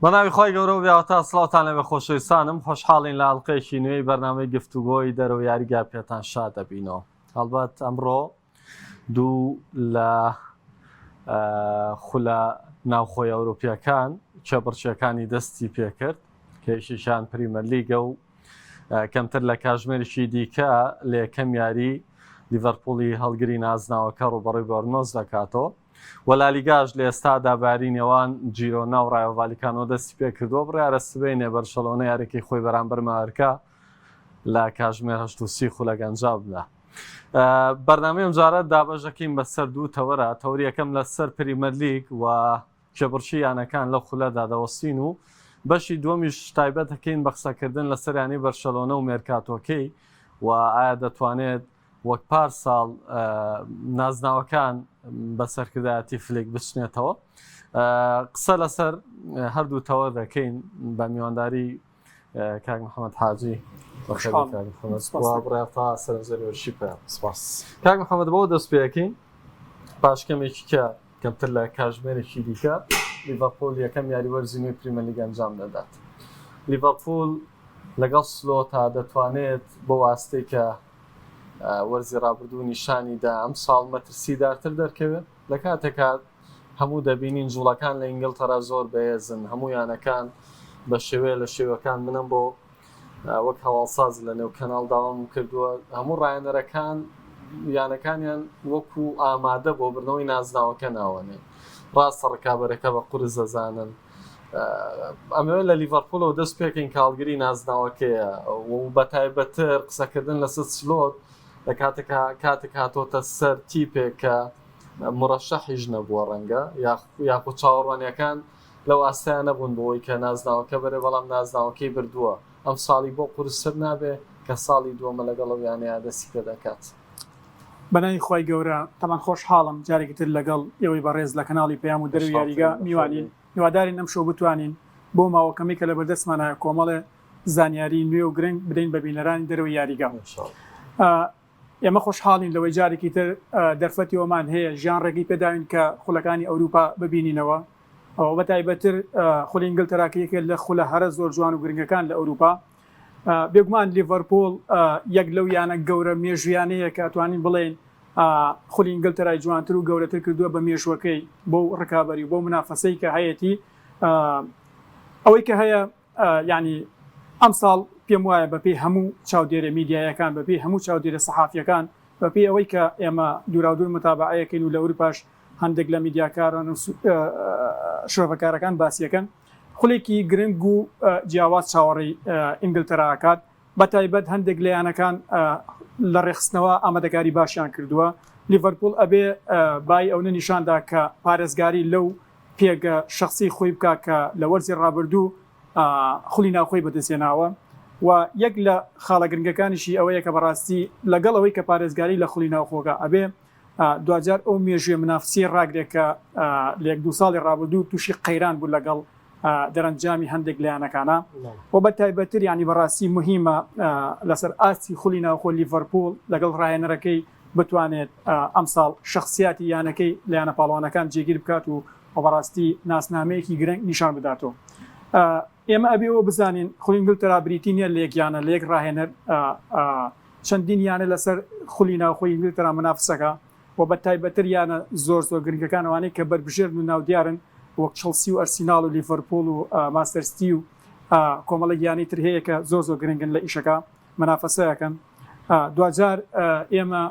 بەناوی خۆی گەورە و بیاوەتە سڵاوتان لەبێ خۆشەویستانم خۆشحاڵین لە ئەڵقەیەکی نوێی بەرنامەی گفتوگۆی دەرەوە یاریگا پێتان شاد دەبینەوە. هەڵبەت ئەمڕۆ دوو لە خولە ناوخۆی ئەوروپیەکان چێبڕچیەکانی دەستی پێکرد کە یەکێکیان پریمەر لیگە و کەمتر لە کاژمێرێکی دیکە لە یەکەم یاری لیڤەرپوڵی هەڵگری نازناوەکە ڕوبەڕووی بۆرنۆز دەکاتەوە. و لالیگاش لە ئێستادا باری نێوان جیرۆنا و ڕایۆڤالیکانەوە دەستی پێکردووە بڕیارە سبەینێ بەرشەلۆنە یارێکی خۆی بەرامبەر مارکە لە کاژمێر 8 خولە گەنجاو بدا. بەرنامەی ئەمجارە دابەژەکەین بەسەر دوو تەوەرە، تەوری یەکەم لەسەر پریمەر لیگ و کێبڕچی یانەکان لە خولەدا دەوەستین و بەشی دووەمیش تایبەت دەکەین بە قسەکردن لەسەر یانی بەرشەلۆنە و مێرکاتۆکەی و ئایا دەتوانێت وەک پارساڵ نازناوەکان بە سەرکردایەتی فلێک بچنێتەوە. قسە لەسەر هەردوو تەوەر دەکەین بە میوانداری کاک محەممەد حاجی بڕێتا سەرنجەریۆشی پێ کاک محەممەد بەوە دەست پێەکەین پاشکەمێکی کە کەمتر لە کاژمێرێکی دیکە لیڤەرپوڵ یەکەم یاریوەرزی نوێی پریمەر لیگ ئەنجام دەدات. لیڤەرپوڵ لەگەڵ سلۆتا دەتوانێت بۆ واستەی کە وەرزی ڕابردوو نیشانیدا ئەم ساڵ مەترسیدارتر دەرکەوێت لە کاتێکا هەموو دەبینین جوڵەکان لە ئینگلتەرا زۆر بەهێزن، هەموو یانەکان بە شێوەیە لە شێوەکان منم بۆ وەک هەواڵساز لە نێو کەناڵ داوام کردووە هەموو ڕایەنەرەکان یانەکانیان وەکو ئامادە بۆ بردنەوەی نازناوەکە ناوەنێ ڕاستە ڕکابەرەکە بە قورس دەزانن. ئەمەوێت لە لیڤەرپوڵەوە دەست پێکەین کاڵگری نازناوەکەیە و بەتایبەتر قسەکردن لەسەر سلۆت لە کاتێک هاتۆتە سەر تیپێک کە مڕەشەحیش نەبووە ڕەنگە یاخود چاوەڕوانیەکان لەو ئاستایان نەبوون بۆی کە نازناوەکە بەرێ بەڵام نازناوەکەی بردووە ئەم ساڵی بۆ قورستر نابێ کە ساڵی دووەمە لەگەڵ یانەیە دەستی پێ دەکات. بەناوی خۆی گەورە تەمان خۆشحاڵم جارێکتر لەگەڵ ئێوەی بەڕێز لە کەناڵی پەیام و دەروی یاریگا میوانین هیوادارین ئەم شەو بتوانین بۆ ماوەکەمی کە لە بەردەستمانە کۆمەڵێ زانیاری نوێ و گرنگ بدەین بە بینەرانی دەروی یاریگا. ئێمە خۆشحاڵین لەوەی جارێکی تر دەرفەتی ئەومان هەیە ژیان ڕێگەی پێداوین کە خولەکانی ئەوروپا ببینینەوە ئەو بەتایبەتر خولی ئینگلتەراکە یەکێک لە خولە هەرە زۆر جوان و گرنگەکان لە ئەوروپا. بێگومان لیڤەرپوڵ یەک لەو یانە گەورە مێژویانەیە کە ئەتوانین بڵێن خولی ئینگلتەرای جوانتر و گەورەتر کردووە بە مێژوەکەی بۆ ڕکابەری و بۆ منافەسەی کە هەیەی ئەوەی کە هەیە ینی ئەم ساڵ پێم وایە بەپێی هەموو چاودێرە میدیایەکان بەپێی هەموو چاودێرە سەحافیەکان بەپێی ئەوەی کە ئێمە دووراودوور متابعەکەین و لە ئەوروپاش هەندێک لە میدیاکاران و شۆڤەکارەکان باسیەکەن خولێکی گرنگ و جیاواز چاوەڕێی ئینگلتەراکات بەتایبەت هەندێک لە یانەکان لە ڕێخستنەوە ئامادەکاری باشیان کردووە. لیڤەرپوڵ ئەبێ بای ئەوە نیشاندا کە پارێزگاری لەو پێگە شخصی خۆی بکە کە لە وەرزی ڕابردوو خولی ناوخۆی بەدەستێناوە و یەک لە خاڵە گرنگەکانیشی ئەوەیە کە بەڕاستی لەگەڵ ئەوەی کە پارێزگاری لە خولی ناوخۆگە ئەبێ دوجار ئەو مێژوێ منافسی ڕاگرێکە لە 1-2 ساڵی ڕابردوو تووشی قەیران بوو لەگەڵ دەرەنجامی هەندێک لایەنەکانە و بەتایبەتر ینی بەڕاستی مهمە لەسەر ئاستی خولی ناوخۆ لیڤەرپوڵ لەگەڵ ڕایەنەرەکەی بتوانێت ئەم ساڵ شخصیاتی یانەکەی لایەنە پاڵوانەکان جێگیر بکات و بەڕاستی ناسنامەیەکی گرنگ نیشان بداتەوە. ئێمە ئەبێەوە بزانین خولی ئینگلتەرا بریتینیە لە یەکیانە لە یەک ڕاهێنەر چەندین یانە لەسەر خولی ناوخۆی ئینگلتەرا منافسەکە و بەتایبەتر یانە زۆر گرنگەکانەوانەی کە بربژێرن و ناودیارن وەک چڵسی و ئەرسیناڵ و لیڤەرپوڵ و ماستەرستی و کۆمەڵە یانی تر هەیە کە زۆر گرنگن لە ئیشەکە منافەسەیەکەن. دوجار ئێمە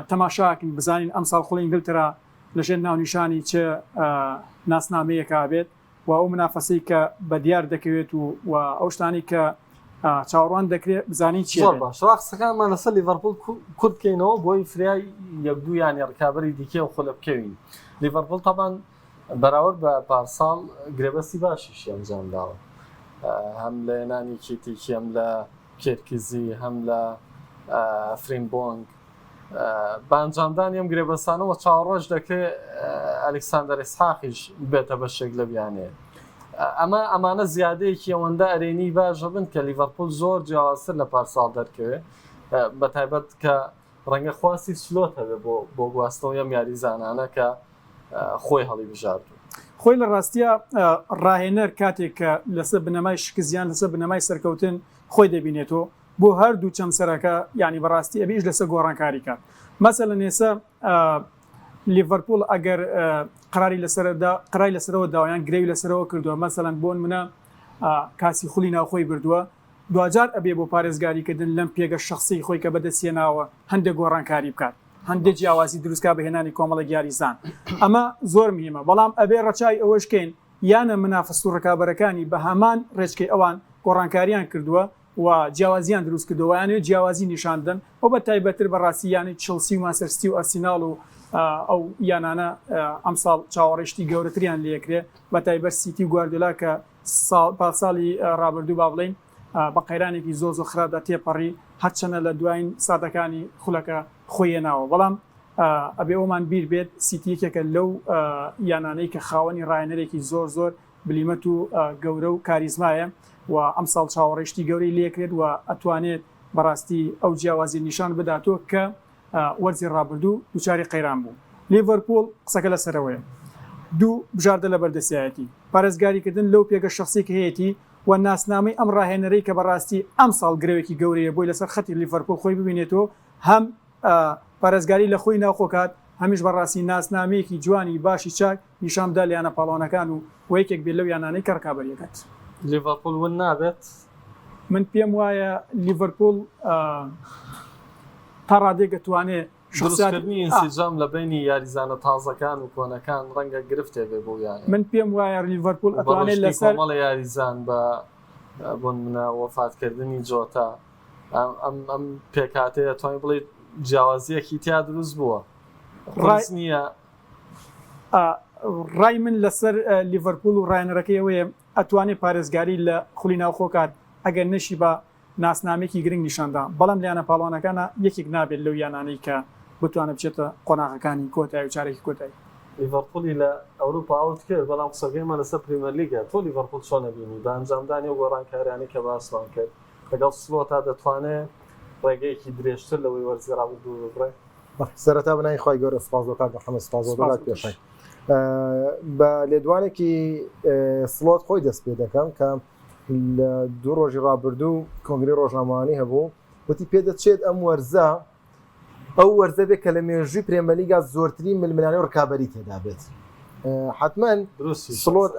تەماشاکن بزانین ئەم ساڵ خولی ئینگلتەرا لەژێر ناونیشانی چه ناسنامەیەکە بێت و ئەو منافەسەی کە بە دیار دەکەوێت و ئەو شتانی کە چاوەڕوان دەکرێت بزانین چی باش ڕاستەکانمان لەسەر لیڤەرپوڵ کورت بکەینەوە بۆی فریای یەک-دوو یانی ڕکابەری دیکە و خولە بکەوین. لیڤەرپوڵ تاوان بەراورد بە پارساڵ گرێبەستی باشیشی ئەنجام داوە هەم لە هێنانی کێتێکی هەم لە کێرکزی هەم لە فرینبۆنگ بانجامدانی ئەم گرێبەستانەوە چاوەڕۆژ دەکرێت ئەلێکساندەر ئیسحاقیش بێتە بەشێک لە بیانەیە. ئەمانە زیادەیەکی ئەوەندە ئەرێنی باشە بن کە لیڤەرپوڵ زۆر جیاوازتر لە پارساڵ دەرکەوێت بەتایبەت کە ڕەنگە خواستی سلۆت هەبێ بۆ گواستنەوە یەم یاریزانانە کە خۆی هەڵی بژاردوو. خۆی لە ڕاستیە ڕاهێنەر کاتێک کە لەسەر بنەمای شکزیان لەسەر بنەمای سەرکەوتن خۆی دەبینێتەوە بۆ هەردوو چەمسەرەکە ینی بەڕاستی ئەبیش لەسەر گۆڕانکاری کات مەسەلەن ئێستا لیڤەرپوڵ ئەگەر قرای لەسەرەوە داوایان گرێوی لەسەرەوە کردووە مەسەلەن بۆن منە کاسی خولی ناوخۆی بردووە دوجار ئەبێ بۆ پارێزگاریکردن لەم پێگە شخصی خۆی کە بەدەستێناوە هەندێک گۆڕانکاری بکات هەندێک جیاوازی دروستکە بەهێنانی کۆمەڵە یاریزان ئەمە زۆر میمە بەڵام ئەبێ ڕەچای ئەوەشکەین یانە منافەست و ڕکابەرەکانی بە هەمان ڕێچکەی ئەوان گۆڕانکاریان کردووە و جیاوازیان دروست کردەوەیانێت جیاوازی نیشاندن ئەو بە تایبەتر بەڕاستی یانی چلسی و ماسەرستی و ئەرسیناڵ و ئەو یانانە ئەمساڵ چاوەڕێشتی گەورەتریان لێکرێ بە تایبەت سیتی گواردیۆلا کە ساڵی ڕابردوو با بڵین بە قەیرانێکی زۆر خراپدا تێپەڕی هەرچەنە لە دوایین سادەکانی خولەکە خۆیەناوە بەڵام ئەبێ ئەومان بیر بێت سیتیەکێکە لەو یانانەی کە خاوەنی ڕاهێنەرێکی زۆر بلیمەت و گەورە و کاریزمایە و ئەمساڵ چاوەڕێشتی گەورەی لێکرێت و ئەتوانێت بەڕاستی ئەو جیاوازی نیشان بداتۆ کە وەرزی ڕابردوو دووچاری قەیران بوو لیڤەرپوڵ قسەکە لەسەرەوەیە دوو بژاردە لە بەردەسایەتی پارێزگاریکردن لەو پێگە شخصی کە هەیەی و ناسنامەی ئەم ڕاهێنەرەی کە بەڕاستی ئەم ساڵ گرێوێکی گەورەیە بۆی لەسەر خەتی لیڤەرپوڵ خۆی ببینێتەوە هەم پارێزگاری لە خۆی ناوخۆکات هەمیش بەڕاستی ناسنامەیەکی جوانی باشی چاک نیشاندا لەیانە پاڵۆنەکان و یەکێک بێت لەو یانانەی کە ڕکابەریەکەت لیڤەرپوڵ ون نابێت من پێم وایە لیڤەرپوڵ تا ڕادێک دەتوانێت دروستکردنی ئینسیجام لە بینی یاریزانە تازەکان و کۆنەکان ڕەنگە گرفتێ بێ بۆ یان من پێم وایە لیڤەرپوڵ ئەتوانێت لەسەر کۆمەڵە یاریزان بە بۆن منە وەفاتکردنی جۆتا ئەم پێکاتەیە توانین بڵێ جیاوازیەکی تیا دروست بووە ڕاست نییە ڕای من لەسەر لیڤەرپوڵ و ڕاهێنەرەکەی ئەوەیە ئەتوانێت پارێزگاری لە خولی ناوخۆکات ئەگەر نەشی بە ناسنامێکی گرنگ نیشاندا بەڵام لیانە پاڵۆنەکانە یەکێک نابێت لەو یانانەی کە بتوانە بچێتە قۆناغەکانی کۆتایی و چارێکی کۆتایی لیڤەرپوڵی لە ئەوروپا ئاوت کرد بەڵام قسەکەیمان لەسەر پریمەر لیگە تۆ لیڤەرپوڵ چۆن نەبینی بە ئەنجامدانی و گۆڕانکاریانی کە باسمان کرد لەگەڵ سلۆتا دەتوانێت ڕێگەیەکی درێژتر لەوەی وەرزی ڕابردوو ببڕێت سەرەتا بنای خۆی گەورە سپاس بۆ کات محەممەد سپاس بۆ دەڵات پێشنگ بە لێدوانێکی سلۆت خۆی دەست پێ دەکەم کە لە دوو ڕۆژی ڕابردوو کۆنگری ڕۆژنامەوانی هەبوو وتی پێدەچێت ئەم وەرزە ئەو وەرزە بێت کە لە مێژووی پرێمەلیگا زۆرترین ململانی و ڕکابەری تێدا بێت حتمما سلۆت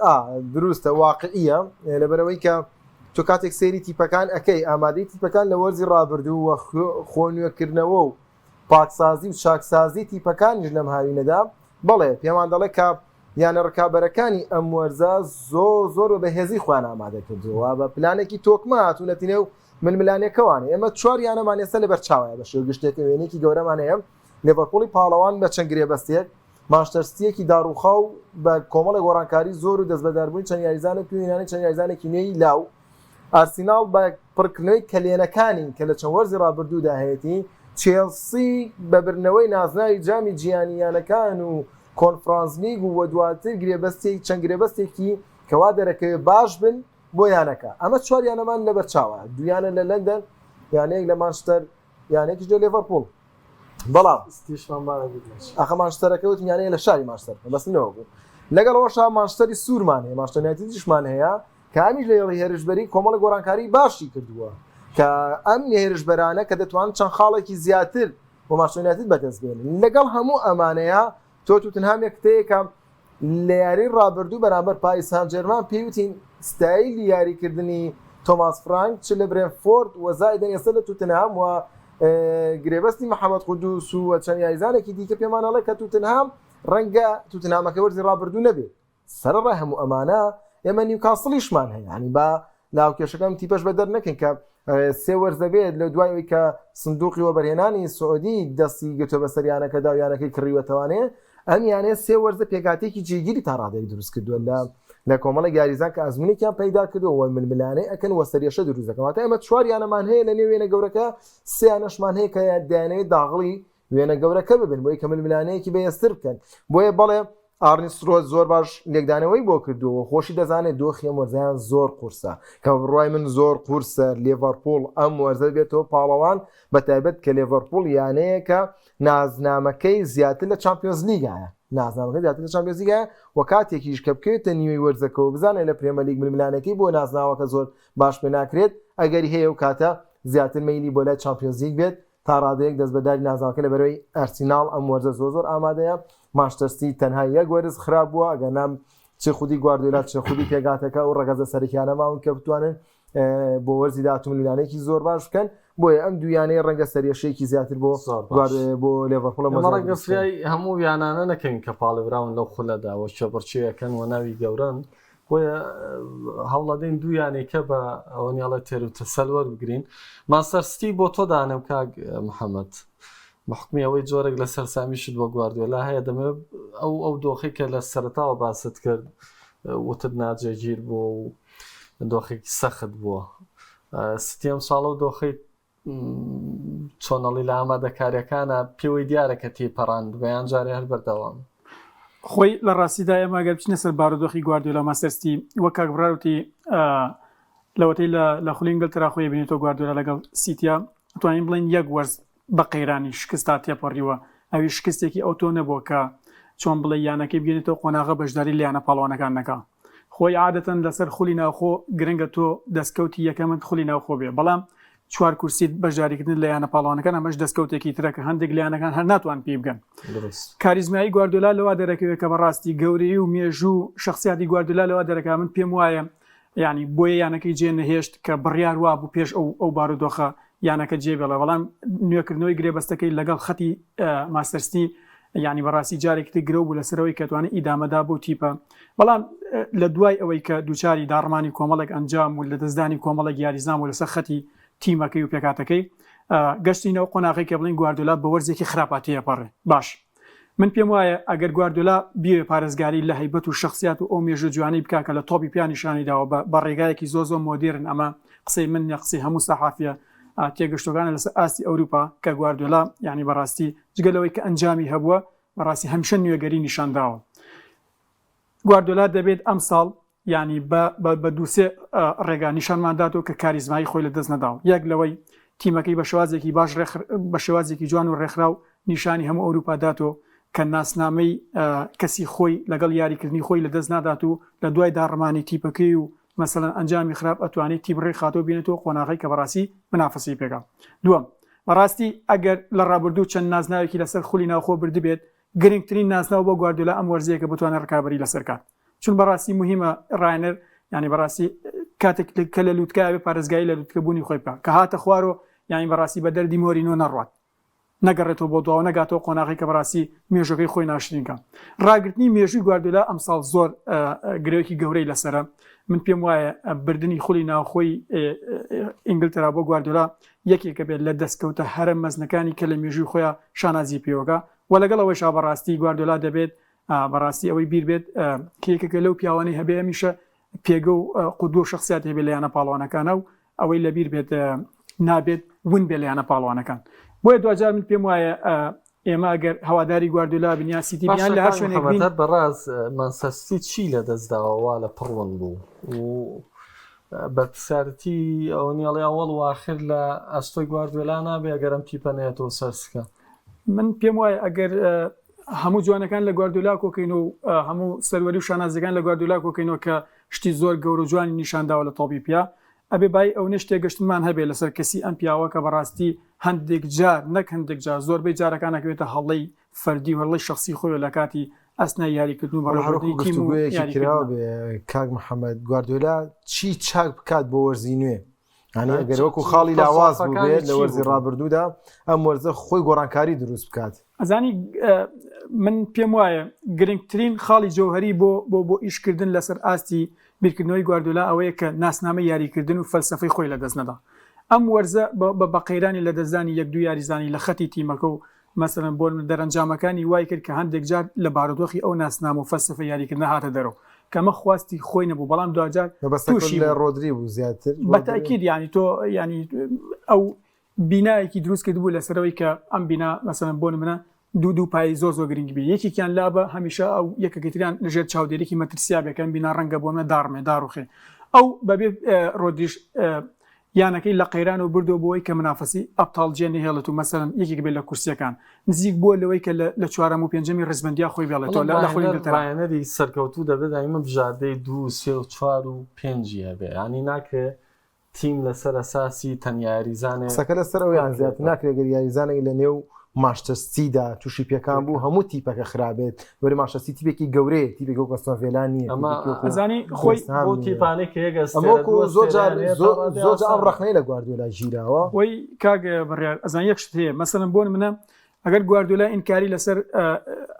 دروستە واقعیە لەبەرەوەی کە تۆ کاتێک سێری تیپەکان ئەەکەی ئامادەی تیپەکان لە وەرزی ڕابردوو وە خۆنوێکردنەوە و پاکسازی و چاکسازی تیپەکانیش لەم هاوینەدا بەڵێ پێمان دەڵێ کە یانە ڕکابەرەکانی ئەم وەرزە زۆر بەهێزی خوان ئامادە کردووە بە پلانێکی تۆکمە هاتوونەتینێ و ململانەکەوانێ ئێمە چوار یانەمان ئێستا لەبەر چاوایە بە شێو گشتێک وێنێکی گەورەمان هەیە لیڤەرپوڵی پاڵەوان بە چەند گرێبەستێک مانچستەرسیتیەکی داڕوخاو بە کۆمەڵی گۆڕانکاری زۆر و دەستبەداربووی چەند یاریزانێک توێنانی چەند یاریزانێکی نوێی لاو ئارسیناڵ بە پڕکردنەوەی کەلێنەکانی کە لە چەند وەرزی ڕابردوودا هەیەی چێلسی بەبرنەوەی نازناوی جامی جیهانیانەکان و کۆنفرانس لیگ و دواتر گرێبەستێک چەند گرێبەستێکی کەوا دەرەکەوێ باش بن بۆ یانەکە ئەمە چوار یانەمان لەبەر چاوە دویانە لە لەندەن یانەیەک لە مانچستەر یانێکیش لە لیڤەرپوڵ بەڵام ئەخە مانچستەرەکە وت یانەیە لە شاری مانچستەر بەستنەوە بوو لەگەڵەوەشا مانچستەری سوورمان هەیە مانچستەر یونایتیدیشمان هەیە کە ئەمیش لە ێڵی هێرشبەری کۆمەڵی گۆڕانکاری باشی کردووە کە ئەم هێرشبەرانە کە دەتوانن چەند خاڵێکی زیاتر بۆ مانچستەر یونایتید بەدەست بێنن لەگەڵ هەموو ئەمانەیە تۆ توتنهام یەکتەیەکە لە یاری ڕابردوو بەرامبەر پاریس سان ژێرمان پێوتین ستایلی یاریکردنی تۆماس فرانک چ لە برێنفۆرد وەزایدەن ئێستا لە توتنهام و گرێبەستی محەممەد قودوس و چەند یاریزانێکی دیکە پێمان ئەڵێ کە توتنهام ڕەنگە توتنهامەکە وەرزی ڕابردوو نەبێت سەرڕای هەموو ئەمانە ئێمە نیوکاسڵیشمان هەیە ینی با لاوکێشەکەم تیپەش بەدەر نەکەین کە سێ وەرزە بێت لە دوایەوەی کە سندوقی وەبەرهێنانی سعودی دەستی گرتووە بە سەریانەکەدا و یانەکەی کڕیوەتەوانێ ئەم یانێ سێ وەرزە پێکاتێکی جێگیری تا ڕادێک دروست کردووە لە کۆمەڵە یاریزان کە ئەزمونێکیان پەیدا کردووە ململانەی ئەکەن وەسەریەشە دروست دەکەواتە ئەمە چوار یانەمان هەیە لە نێو وێنە گەورەکە سێیانەشمان هەیە کە دایانەوەی داغڵی وێنە گەورەکە ببن بۆی کە ململانەیەکی بەهێزتر بکەن بۆیە بەڵێ ئارنی سلۆت زۆر باش لێکدانەوەی بۆ کردووە خۆشی دەزانێت دۆخی ئەم وەرزیان زۆر قورسە کە بڕای من زۆر قورسە لێڤەرپوڵ ئەم وەرزە بێتەوە پاڵەوان بەتایبەت کە لێڤەرپوڵ یانەیە کە نازنامەکەی زیاتر لە چامپیۆنز لیگایە نازنامەکە زیاتر لە چامپیۆنز لیگایە و کاتێکیش کە بکەوێتە نیوەی وەرزەکەەوە بزانێت لە پرێمە لیگ ململانەکەی بۆ نازناوەکە زۆر باش پێ ناکرێت ئەگەری هەیە و کاتە زیاتر مەیلی بۆ لای چامپیۆنز لیگ بێت تا ڕادەیەک دەست بەداری نازناوەکە لە بەرەوەی ئەرسیناڵ ئەم وەرزە زۆر ئامادەیە مانچستەر سیتی تەنها یەک وەرز خراپ بووە ئەگەر نام چ خودی گواردیۆلا چ خودی پێگاتەکە و ڕەگەزە سەرکیانە ماون کە بتوانن بۆ وەرزی داهاتوو ملیانەیەکی زۆر باش بکەن بۆیە ئەم دویانەی ڕەنگە سەرێشەیەکی زیاتر بۆ لێڤەرپوڵ ڕەنگە فریای هەموو یانانە نەکەین کە پاڵێراون لەو خولەداوە شەبڕچیەکەن و ناوی گەورن بۆیە هەوڵەدەین دویانێکە بە ئەوەنیاڵە تێر و تەسەلوەر بگرین مانچستەر سیتی بۆ تۆ دانم کاک محەممەد محکمی ئەوەی جۆرێک لە سەرسامیشت بۆ گواردیۆلا هەیە دەمێت ئەو دۆخی کە لە سەرتاوە باست کرد وتت ناجێگیر بووە و دۆخێکی سەخت بووە سیتیم ساڵە و دۆخی چۆنەڵی لە ئامادەکاریەکانە پێوەی دیارەکە تێپەڕاند بەیان جارێ هەر بەردەوام خۆی لە ڕاستیدا ئێمە گەر بچینە سەر بارودۆخی گواردیۆلا مانچستەر سیتی وەک کاک بڕاوتی لەوەتەی لە خولی ئینگلترا خۆی بینێتەوە گواردیۆلا لەگەڵ سیتیا توانین بڵین یەک وەرز بە قەیرانی شکستا تێپەڕیوە ئەوی شکستێکی ئەوتۆ نەبووە کە چۆن بڵێ یانەکەی بگەێنێتەوە قۆناغە بەشداری لە یانە پاڵەوانەکان نەکا خۆی عادەتەن لەسەر خولی ناوخۆ گرنگە تۆ دەستکەوتی یەکەمت خولی ناوخۆ بێ بەڵام چوار کورسیت بەشداریکردن لە یانە پاڵەوانەکان ئەمەش دەستکەوتێکی ترەکە هەندێک لیانەکان هەر ناتوان پێ بگەن کاریزمایی گواردیۆلا لەوا دەرەکەوێت کە بەڕاستی گەورەی و مێژوو شخصیاتی گواردیۆلا لەوا دەرەکە من پێم وایە ینی بۆیە یانەکەی جێ نەهێشت کە بڕیار وا بوو پێش ئەو بارودۆخە یانەکە جێبێڵە بەڵام نوێکردنەوەی گرێبەستەکەی لەگەڵ خەتی مانچستەر سیتی ینی بەڕاستی جارێکی گرە بوو لەسەرەوەی کە توانێت ئیدامەدا بۆ تیپە بەڵام لە دوای ئەوەی کە دووچاری داڕمانی کۆمەڵێک ئەنجام و لە دەستدانی کۆمەڵێک یاریزان و لەسەر خەتی تیمەکەی و پێکاتەکەی گەشتینەوە قۆناغی کە بڵین گواردیۆلا بە وەرزێکی خراپاتیە پەڕێ باش من پێم وایە ئەگەر گواردیۆلا بیوێ پارێزگاری لە هەیبەت و شخصیات و ئەو مێژوو جوانەی بکاکە لە تۆپی پیانیشانیداوە بە ڕێگایەکی زۆر مۆدرن ئەمە قسەی من قسەی هەموو سەحافیە تێگەشتەکانە لەسەر ئاستی ئەوروپا کە گواردیۆلا ینی بەڕاستی جگەلەوەی کە ئەنجامی هەبووە بەڕاستی هەمیشە نوێگەری نیشانداوە گواردیۆلا دەبێت ئەم ساڵ ینی بە دووسێ ڕێگا نیشانمانداتەوە کە کاریزمایی خۆی لە دەست نەداوە یەک لەوەی تیمەکەی بە شێوازێکی باش بە شێوازێکی جوان و ڕێکخرا و نیشانی هەموو ئەوروپا داتەوە کە ناسنامەی کەسی خۆی لەگەڵ یاریکردنی خۆی لە دەست نادات و لە دوای داڕمانی تیپەکەی و مەسەلەن ئەنجامی خراپ ئەتوانێت تیپ ڕێ خاتەوە بینێتەوە قۆناغی کە بەڕاستی منافسی پێکا دووەم بەڕاستی ئەگەر لە ڕابردوو چەند نازناوێکی لەسەر خولی ناوخۆ بردبێت گرنگترین ناسناو بۆ گواردیۆلا ئەم وەرزەیەکە بتوانێت ڕکابەری لەسەرکات چون بەڕاستی مهمە ڕاینەر ینی بەڕاستی کاتێک کە لە لووتکە پارێزگایی لە لووتکەبوونی خۆی بکە کە هاتە خوارەوە ینی بەڕاستی بە دەردی مۆرینۆ نەڕات نەگەڕێتەوە بۆ دواوە نەگاتەوە قۆناغی کە بەڕاستی مێژەکەی خۆی ناشرینکە ڕاگررتنی مێژووی گواردیۆلا ئەمساڵ زۆر گرێوەکی گەورەی لەسرە من پێم وایە بردننی خولی ناوخۆی ئینگلترا بۆ گواردیۆلا یەکێکە بێت لە دەستکەوتە هەرە مەزنەکانی کە لە مێژووی خۆیان شانازی پێوەکە و لەگەڵەوەی شا بەڕاستی گواردیۆلا دەبێت بەڕاستی ئەوەی بیر بێت کێکەکە لەو پیاوانەی هەبێ میشە پێگە و قودوە و شخصیات هەبێت لە یانە پاڵەوانەکانە و ئەوەی لەبیر بێت نابێت ون بێ لە یانە پاڵەوانەکان بۆیە دوجار من پێم وایە ئێمە ئەگەر هەواداری گواردیۆلا بنیا سیتی بیان لە هەر شوێنێک بەڕاز مانچستەر سیتی چی لە دەستداوەوە لە پڕون بوو و بەسەرتی ئەوەنیاڵی ئەوڵ و آخر لە ئەستۆی گواردیۆلا نابێ ئەگەرم تیپە نێتەوە سەرسکە من پێم وایە ئەگەر هەموو جوانەکان لە گواردیۆلا کۆکەین و هەموو سەروەری و شانازەکان لە گواردیۆلا کۆکەینەوە کە شتی زۆر گەورە و جوانی نیشانداوە لە تۆپی پیا ئەبێ بای ئەو نشتێک گەشتمان هەبێت لەسەر کەسی ئەم پیاوە کە بەڕاستی هەندێک جار نەک هەندێک جار زۆربەی جارەکانەکەوێتە هەڵەی فەردی وەڵی شخصی خۆی لە کاتی ئەسنای یاریکردن و بەڕێوەیەکی کراوە بێ کاک محەممەد گواردیۆلا چی چاک بکات بۆ وەرزی نوێ هەنی ئەگەر وەکو خاڵی لاواز بێت لە وەرزی ڕابردوودا ئەم وەرزە خۆی گۆڕانکاری دروست بکات ئەزانی من پێم وایە گرنگترین خاڵی جەوهەری بۆ ئیشکردن لەسەر ئاستی بیرکردنەوەی گواردیۆلا ئەوەیە کە ناسنامە یاریکردن و فەلسەفەی خۆی لە دەست نەدا ئەم وەرزە بە قەیرانی لە دەستدانی یەک دوو یاریزانی لە خەتی تیمەکە و مەسەلەن بۆ دەرەنجامەکانی وای کرد کە هەندێک جار لە بارودۆخی ئەو ناسنامە و فەلسەفە یاریکردن هاتە دەرەوە کەمە خواستی خۆی نەبوو بەڵام دوجار تووشی لە ڕۆدری بوو زیاتر بەتاکید ینی تۆ ینی ئەو بینایەکی دروست کرد بوو لەسەرەوەی کە ئەم بینا مەسەلەن بۆ منە دوو پای زۆ گرنگ بی یەکێکیان لابە هەمیشە ئەو یەکەکەتریان لەژێر چاودێرێکی مەترسیابەکەن بینا ڕەنگە بۆمە داڕمێ داڕوخێ ئەو بەبێ ڕۆدیش یانەکەی لە قەیران و بردو بۆی کە منافسی ئەبتاڵجێنی هێڵێت و مەسەرەن یەکێک بێت لە کورسیەکان نزیک بووە لەوەی کە لە چوارەم و پێنجەمی ڕزبندیا خۆی بێڵێتەوە لە خۆی بەیانەری سەرکەوتوو دەبێت دایمە بژاردەی 2 3 و 4 و 5 هەبێ ینی ناکرێت تیم لەسەر ئەساسی تەنیاریزانێ سەکە لەسەر ئەو یان زیات ناکرێت یاریزانێک لە نێو ماشتەستیدا تووشی پێکان بوو هەموو تیپەکە خرابێت وەری ماشتەستی تیپێکی گەورەیە تیپێک و کەستۆڤێلان نیە ئەزانی خۆی بۆ تیپانێک زۆر ئەم ڕخنەی لە گواردیۆلا ژیراوە وەی کاگە بڕیار ئەزان یەک شت هەیە مەسەرم بۆن منە ئەگەر گواردیۆلا ئینکاری لەسەر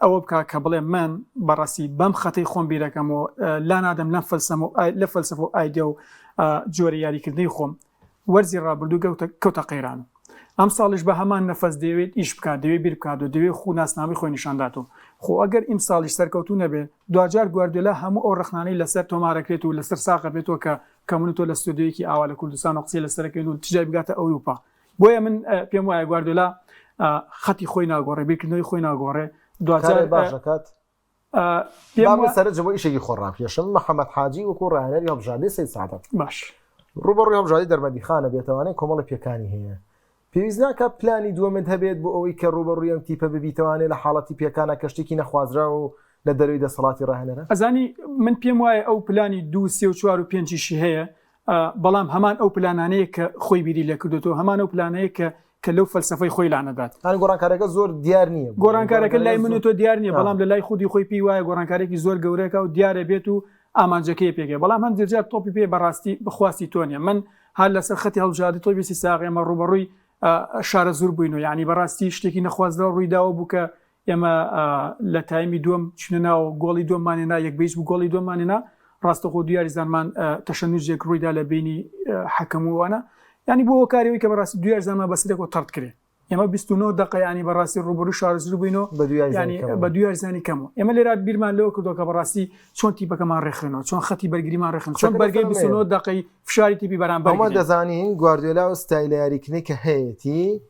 ئەوە بکە کە بڵێ من بەڕاستی بەم خەتەی خۆم بیرەکەمەوە لا نادەم لە فەلسەفە و ئایدیا و جۆرە یاریکردنی خۆم وەرزی ڕابردوو کەوتە قەیران ئەم ساڵش بە هەمان نەفەس دەوێت ئیش بکات دەوێت بیر بکات و دەوێت خو ناسنامی خۆی نیشانداتەوە خۆ ئەگەر ئیم ساڵیش سەرکەوتو نەبێت دوجار گواردیۆلا هەموو ئەو ڕخنانەی لەسەر تۆمارەکرێت و لەسەر ساقە بێتەوە کە کەمونتۆ لە ستودیۆیەکی ئاوا لە کوردستان و قسەی لەسەرەکەین و تجای بگاتە ئەوروپا بۆیە من پێم وایە گواردیۆلا خەتی خۆی ناگۆڕێ بیرکردنەوەی خۆی ناگۆڕێ دوجار باشەکات سەرنج بۆ ئیشێکی خۆڕاپێشم محەممەد حاجی وەکو ڕاهێنەری هەڵبژاردەی سەی ساعتە باش ڕوبەڕووی هەڵبژاردەی دەرمەندیخانە بێتەوانەی کۆمەڵی پێکانی هەیە پێویست ناکە پلانی دووەمت هەبێت بۆ ئەوەی کە ڕوبەڕووی ئەم تیپە ببیتەوانێت لە حاڵەتی پێکانە کەشتێکی نەخوازرا و لە دەروی دەسەڵاتی ڕاهێنەرە ئەزانی من پێم وایە ئەو پلانی 2 3 و 4 و 5شی هەیە بەڵام هەمان ئەو پلانانەیە کە خۆی بیری لە کردوەوە هەمان ئەو پلانەیە کە لەو فەلسەفەی خۆی لانەدات گۆڕانکارەکە زۆر دیار نییە گۆڕانکارەکە لای من و تۆ دیار نییە بەڵام لە لای خودی خۆی پێی وایە گۆڕانکارێکی زۆر گەورەکە و دیارە بێت و ئامانجەکەی پێگە بەڵام هەند جار تۆپی پێ بەڕاستی بخواستی تۆ نیە من هەر لەسەر خەتی هەڵبژاردەی تۆی بیستی ساغی ئەمە ڕوبەڕووی شارە زۆر بووین و یعنی بەڕاستی شتێکی نەخوازراوە ڕوویداوە بوو کە ئێمە لە تایمی دووەم چنەناوە گۆڵی دووەمانێنا یەک بەیس بوو گۆڵی دووەمانێنا ڕاستەخۆ دیاریزانمان تەشەنووجێک ڕوویدا لە بینی حەکەموانە ینی بۆ کارەوەی کە بەڕاستی دویارزانمان بەسرێکەوە تەرد کرێ ئێمە 29 دقه ینی بەڕاستی ڕوبەڕووی شارە زۆر بووینەوە بە دویارزانی کەمەوە ئێمە لێرا بیرمان لەوە کردووە کە بەڕاستی چۆن تیپەکەمان ڕێخێنەوە چۆن خەتی بەرگریمان ڕێخن چۆن بەرگەی 29 دقەی فشاری تیپی بەرامبەر ئەمە دەزانین گواردیۆلا و ستایلە یاریکردنی کە هەیەی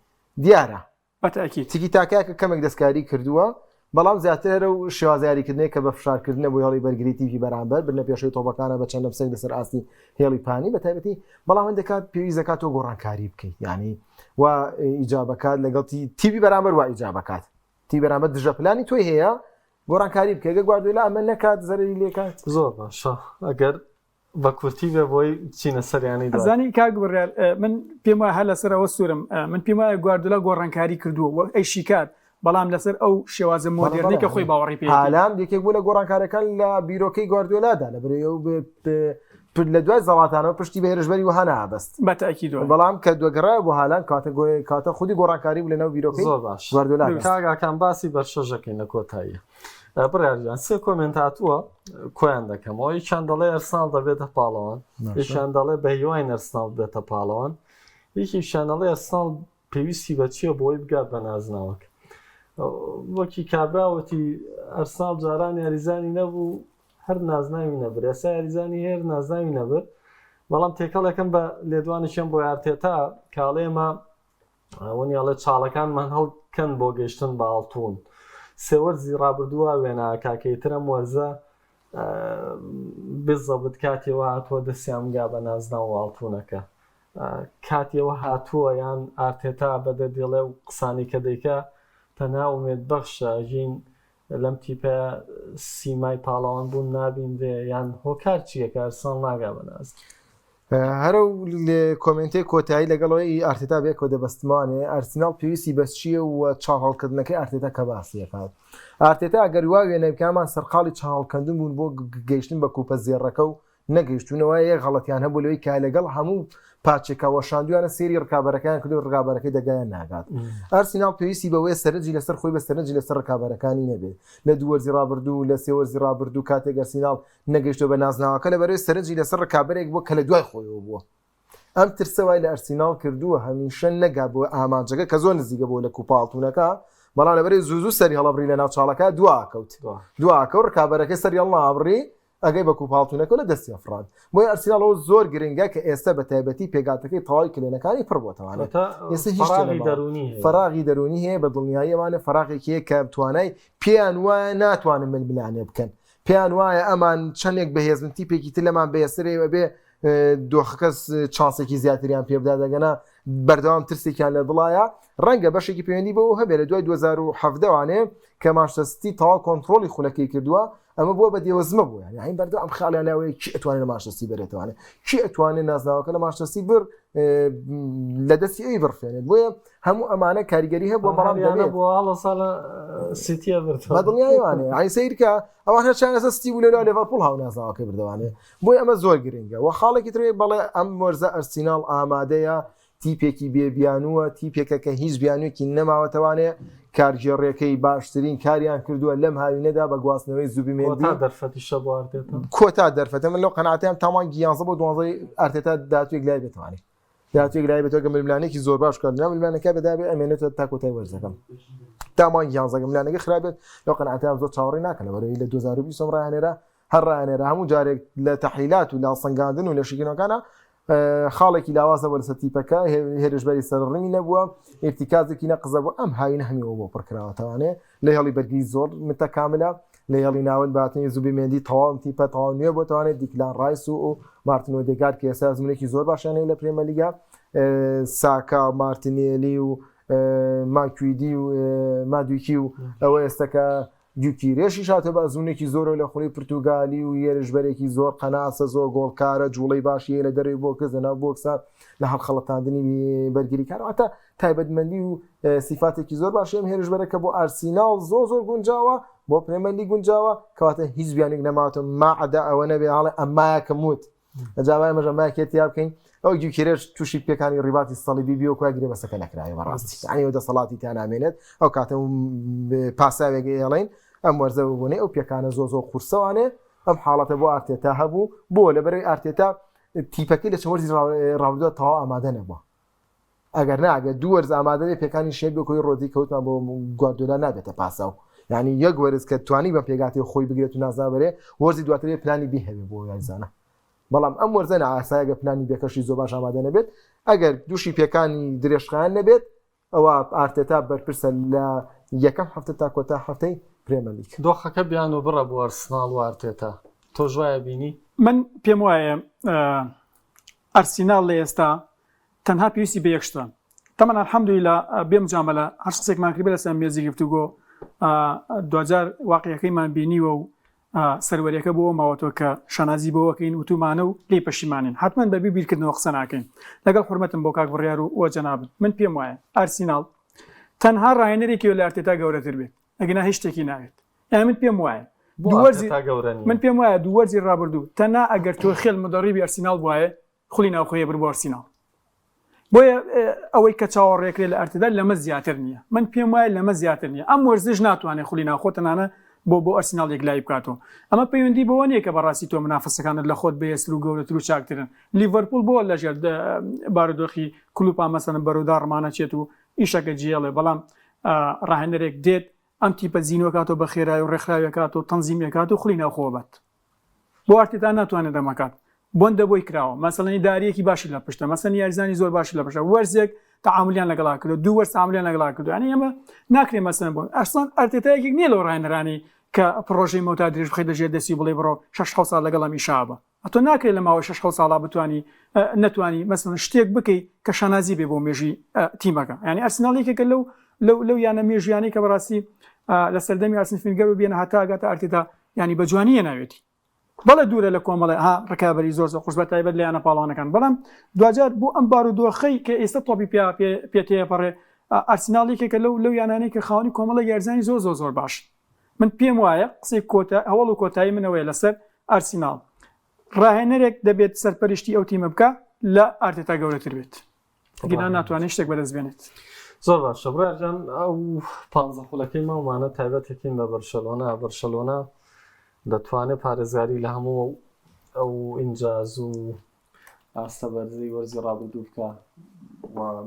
دیارە بەتاکید تیکی تاکایکە کەمێک دەستکاری کردووە بەڵام زیاتر و شێوازە یاریکردنی کە بە فشارکردنە بۆ هێڵی بەرگری تیپی بەرامبەر بنە پێشەی تۆپەکانە بە چەند لەسەر لەسەر ئاستی هێڵی پانی بە تایبەتی بەڵام من دەکات پێویست دەکات تۆ گۆڕانکاری بکەیت یعنی و ئیجابەکات لەگەڵ تیپی بەرامبەر وا ئیجابەکات تی بەرامبەر دژە پلانی تۆی هەیە گۆڕانکاری بکە گواردیۆلا ئەمە نەکات زەرری لێکات زۆر باشە ئەگەر بە کورتی بێ بۆی چینە سەریانەی زانی کاک بڕیار من پێم وایە هەر لەسەرەوە سوورم من پێم وایە گواردیۆلا گۆڕانکاری کردووە ئەی شیکات بەڵام لەسەر ئەو شێوازە مۆدێرنی کە خۆی باوەڕی پێ حالام یەکێک بوو لە گۆڕانکارەکان لە بیرۆکەی گواردیۆلادا لە بەرەو لە دوای زەڵاتانەوە پشتی بە هێرشبەری وهانە ئابەست بەتاکیدەوە بەڵام کە دوگەڕای بۆ هالان کاتە خودی گۆڕانکاری بوو لەناو بیرۆکەی زۆر باش گواردیۆلا کاگاکان باسی بەرشەژەکەی لە کۆتاییە بڕیارجان سێ کۆمنت هاتووە کۆیان دەکەمەوە یەکیان دەڵێ ئەرسناڵ دەبێتە پاڵەوان یەکیان دەڵێ بە هیوای ئەرسناڵ بێتە پاڵەوان یەکیشیان دەڵێ ئەرسناڵ پێویستی بە چییە بۆی بگات بە نازناوەکە وەکی کابراوەتی ئەرسناڵ جاران یاریزانی نەبوو هەر نازناوی نەبر ئێستا یاریزانی هەیە نازناوی نەبر بەڵام تێکەڵەکەم بە لێدوانیشیان بۆ یارتێتا کاڵێمە وەنیاڵێ چاڵەکانمان هەڵکەن بۆ گەیشتن بە ئاڵتوون سێوەرزی ڕابردووە وێنە کاکەیترم وەرزە بزەبت کاتیەوە هاتووە دەستیانگا بە نازناو ئاڵتوونەکە کاتیەوە هاتووە یان ئارتێتا بەدە دێڵێ و قسانی کە دەیکە تەنها ئومێد بەخشە ژین لەم تیپە سیمای پاڵەوان بوون نابیندێ یان هۆکار چیەکە ئەرسناڵ ناگا بە ناز هەرە لێ کۆمنتی کۆتایی لەگەڵەوەی ئارتێتا بێکۆ دەبەستمانێ ئەرسناڵ پێویستی بەس چییە و چاهەڵکردنەکەی ئارتێتا کە باسیەکات ئارتێتا ئەگەر وا وێنەکانمان سەرقاڵی چاهەڵکردن بوون بۆ گەیشتن بە کوپە زێڕەکە و نەگەیشتونەوە یە غەڵەتیان هەبوو لەوەی کا لەگەڵ هەموو پاچێکەوە شاندویانە سێری ڕکابەرەکان کردو ڕگابەرەکەی دەگایان ناگات ئەرسناڵ پێویستی بەوەی سەرنجی لەسەر خۆی بە سەرنجی لەسەر ڕکابەرەکانی نەبێت لە دووەرزی ڕابردوو لە سێوەرزی ڕابردوو کاتێک ئەرسناڵ نەگەیشتۆ بە نازناوەکە لەبەرەوەی سەرنجی لەسەر ڕکابەرێک بووە کە لە دوای خۆیەوە بووە ئەم ترسەوای لە ئەرسناڵ کردووە هەمیشە نەگا بۆ ئامانجەکە کە زۆر نزیکە بۆ لە کوپاڵتونەکە بەڵام لەبەرەی زوو سەری هەڵەبڕی لە ناو چاڵەکە دواکەوت و ڕکابەرەکەی سەری هەڵ نابڕی ئەگەی بە کوپاڵتونەکە لە دەستی ئەفراد بۆی ئەرسیناڵەوە زۆر گرنگە کە ئێستا بە تایبەتی پێگاتەکەی تەواوی کلێنەکانی پڕ بۆتەوانێت فەراغی دەرونی هەیە بە دڵنیاییەوانە فەراغێکی هەیە کە توانای پێیان وایە ناتوانن ململانێ بکەن پێیان وایە ئەمان چەندێک بەهێزن تیپێکی تر لەمان بەیەسرێ بێ دۆخەکەس چانسێکی زیاتریان پێبدا دەگەنا بەردەوام ترسێکیان لە دڵایە ڕەنگە بەشێکی پەیوەندی بەوە هەبێت لە دوای 2017وانێ کە مانچەستەر تەواو کۆنتڕۆلی خولەکەی کردووە ئەمە بووە بە دێوەزمە بوو یعنی ئەین بەردەوام خاڵیان ناوەیە کی ئەتوانێت لە مانچەستەر بێتوانێت کی ئەتوانێت نازناوەکە لە مانچەستەر بر لە دەستی ئەوی بڕفێنێت بۆیە هەموو ئەمانە کاریگەری هەبووە بەڵام دەبێت بەدڵنیایوانێ ئای سیرکە ئەوان هەرچیان لەسەر ستی بوو لە لێڤەرپوڵ هاو نازناوەکە بردەوانێت بۆی ئەمە زۆر گرنگە و خاڵێکی ترێ بەڵێ ئەم وەرزە ئەرسیناڵ ئامادەیە تیپێکی بێبیانووە تیپێکە کە هیچ بیانوێکی نەماوەتەوانێ کارژێڕێکەکەی باشترین کاریان کردووە لەم هاوینەدا بە گواستنەوەی زوبیمێندی کۆتا دەرفەتە من لەو قەناتیان تاوان گیانزە بۆ 12 ئارتێتا دااتێک لای بێتوانێت دااتێک لای بێتەوە ململانێکی زۆر باش کردنا ململانەکە بەدابێ ئەمێنێتە تا کۆتای وەرزەکەم تامان گیانزەگە ملانەکە خراپێت لەو قەناتیان زۆر چاوەڕێ ناکەن لەبەرەوەی لە 2020 ڕاهێنێرە هەر ڕاهێنێرە هەموو جارێک لە تەحیلات و لاڵسەنگاندن و لە شیکردنەکانە خاڵێکی لاوازە بۆ لەسەر تیپەکە هێرشبەری سەرڕمی نەبووە ئێرتیکازێکی نەقزە بوو ئەم هاوینە هەمیەوە بۆ پڕکراوەتەوانێ لە هێڵی بەرگی زۆر متەکاملە لە هێڵی ناوەند باتنی زوبیمێندی تەواو تیپە تەواو نوێ بۆتوانێت دیکلان ڕایس و مارتن ئۆدێگارد کە ئێستا زمینێکی زۆر باشیانەیە لە پرێمە لیگا ساکا مارتینێلی و ماکویدی و مادویکی و ئەوە ئێستاکە گوکیرێشی شاتە بە زوونێکی زۆر لە خوڵی پرتوگالی و یێرشبەرێکی زۆر قەناسە زۆر گۆڵکارە جوڵەی باشیە لە دەروی بۆ کەزەنا بۆکسە لە هەڵخەڵەتاندنی بەرگری کارەوەتە تایبەتمەندی و سیفاتێکی زۆر باشی ئەم هێرشبەرەکە بۆ ئارسیناڵ زۆر گونجاوە بۆ پرێمەر گونجاوە کەواتە هیچ بیانێک نەماوەتە ماعەدا ئەوە نەبێ هەڵێ ئەمایەکە موت ئەجاوای مەژەمایەکێت یا بکەین ئەو گوکیرێش تووشی پێکانی ڕیباتی سەڵیبی بیوە کوای گرێ بەسەکە نەکرایە بەڕاستی ئەنی دەسەڵاتی تیان نامێنێت ئەو کاتە پاساوێک ئێڵین ئەم وەرزە بوونێ ئەو پێکانە زۆر قورسەوانێ ئەم حاڵەتە بۆ ئارتێتا هەبوو بۆ لەبەرەوەی ئارتێتا تیپەکەی لە چوەرزی ڕاوردووە تەواو ئامادە نەبووە ئەگەر ناگە دوو وەرز ئامادەبێ پێکانی شێک بکۆی ڕۆدی کەوتمان بۆ گواردیۆلا نابێتە پاساو یعنی یەک وەرز کە توانی بە پێگاتی خۆی بگرێت و نازابێ وەرزی دواترێ پلانی بی هەبێ بۆ یاریزانە بەڵام ئەم وەرزە ئاسایەگە پلانی بێکەشی زۆر باش ئامادە نەبێت ئەگەر دووشی پێکانی درێژخایان نەبێت ئەوە ئارتێتا بەرپرسە لە یەکەم هەفتە تا کۆتا هەفتەی پرێمەر لیگ دۆخەکە بیان و بڕە بۆ ئەرسناڵ و ئارتێتا تۆ ژوایە بینی من پێم وایە ئەرسیناڵ لە ئێستا تەنها پێویستی بە یەک شتە تەمەن الحەمدولیلا بێم جامەلە هەر شتێکمان کردبێ لەسەر مێزی گفتوگۆ دوجار واقعیەکەیمان بینیوە و سەروەریەکە بۆ ماوەتەوە کە شانازی بۆەکەین وتومانە و لی پەشیمانین حتمما بەبی بیرکردنەوە قسە ناکەین لەگەڵ حورمەتم بۆ کاک بڕیار و وەجەنابن من پێم وایە ئارسیناڵ تەنها ڕاهێنەرێکی لە ئارتێتا گەورەتر بێت ئەگەنا هیچ شتێکی ناوێت یعنی من پێم وایە من پێم وایە دوو وەرزی ڕابردوو تەنها ئەگەر تۆ خێل مدەڕیبی ئەرسیناڵ وایە خولی ناوخۆیە بر بۆ ئەرسیناڵ بۆیە ئەوەی کە چاوەڕێکرێت لە ئەرتێدا لەمە زیاتر نییە من پێم وایە لەمە زیاتر نییە ئەم وەرزش ناتوانێت خولی ناوخۆ تەنانە بۆ ئەرسیناڵ یەکلای بکاتەوە ئەمە پەیوەندی بەوە نییە کە بەڕاستی تۆ منافسەکانت لە خۆت بەهێزتر و گەورەتر و چاکترن لیڤەرپوڵ بۆ لەژێر بارودۆخی کلوپا مەسەن بەرەودا ڕمانەچێت و ئیشەکە جێڵێ بەڵام ڕاهێنەرێک دێت ئەم تیپە زیینوەکاتەوە بە خێرای و ڕێکخراوێکات و تەنزیمێکات و خولی ناوخۆبەت بۆ ئارتێتا ناتوانێت دەمەکات بۆندە بۆی کراوە مەسەڵەنی داریەکی باشی لە پشتە مەسەن یاریزانی زۆر باشی لە پشتە وەرزێک تعاملیان لەگەڵا کردو دوو وەرز تعاملیان لەگەڵا کردو یعنی ئەمە ناکرێ مەسەن بۆ ئەرسڵان ئەرتێتایەکێک نییە لەو ڕاهێنەرانی کە پرۆژەی مەوتا درێژ بخەیت لەژێر دەستی بڵێ بڕۆ 6 ساڵ لەگەڵ ئیشابە ئەتۆ ناکرێت لە ماوەی 6 ساڵا بتوانی نەتوانی مەسەن شتێک بکەیت کە شانازی بێ بۆ مێژی تیمەکە یعنی ئەرسناڵێکێکە لەو یانە مێژیانی کە بەڕاستی لە سەردەمی ئارسن فینگەر ببێنە هەتا ئاگاتە ئارتێتا ینی بە جوانیە ناوێتی بەڵێ دوورە لە کۆمەڵێ ڕکابەری زۆر خوش بە تایبەت لە یانە پاڵانەکان بەڵام دوجار بۆ ئەم بارودۆخەی کە ئێستا تۆپی پێتێپەڕێ ئارسناڵێکێکە لەو یانانەی کە خاوەنی کۆمەڵە یارزانی زۆر باش من پێم وایە قسەی هەوڵ و کۆتایی منەوەی لەسەر ئارسیناڵ ڕاهێنەرێک دەبێت سەرپەرشتی ئەو تیمە بکە لە ئارتێتا گەورەتر بێت گینا ناتوانێت شتێک بەدەست بێنێت زۆر باشە برایجان ئەو 15 خولەکەی ماوانە تایبەتێکین بە بەرشەلۆنا دەتوانێت پارێزگاری لە هەموو ئەو ئینجاز و ئاستە بەرزی وەرزی ڕابردوو بکە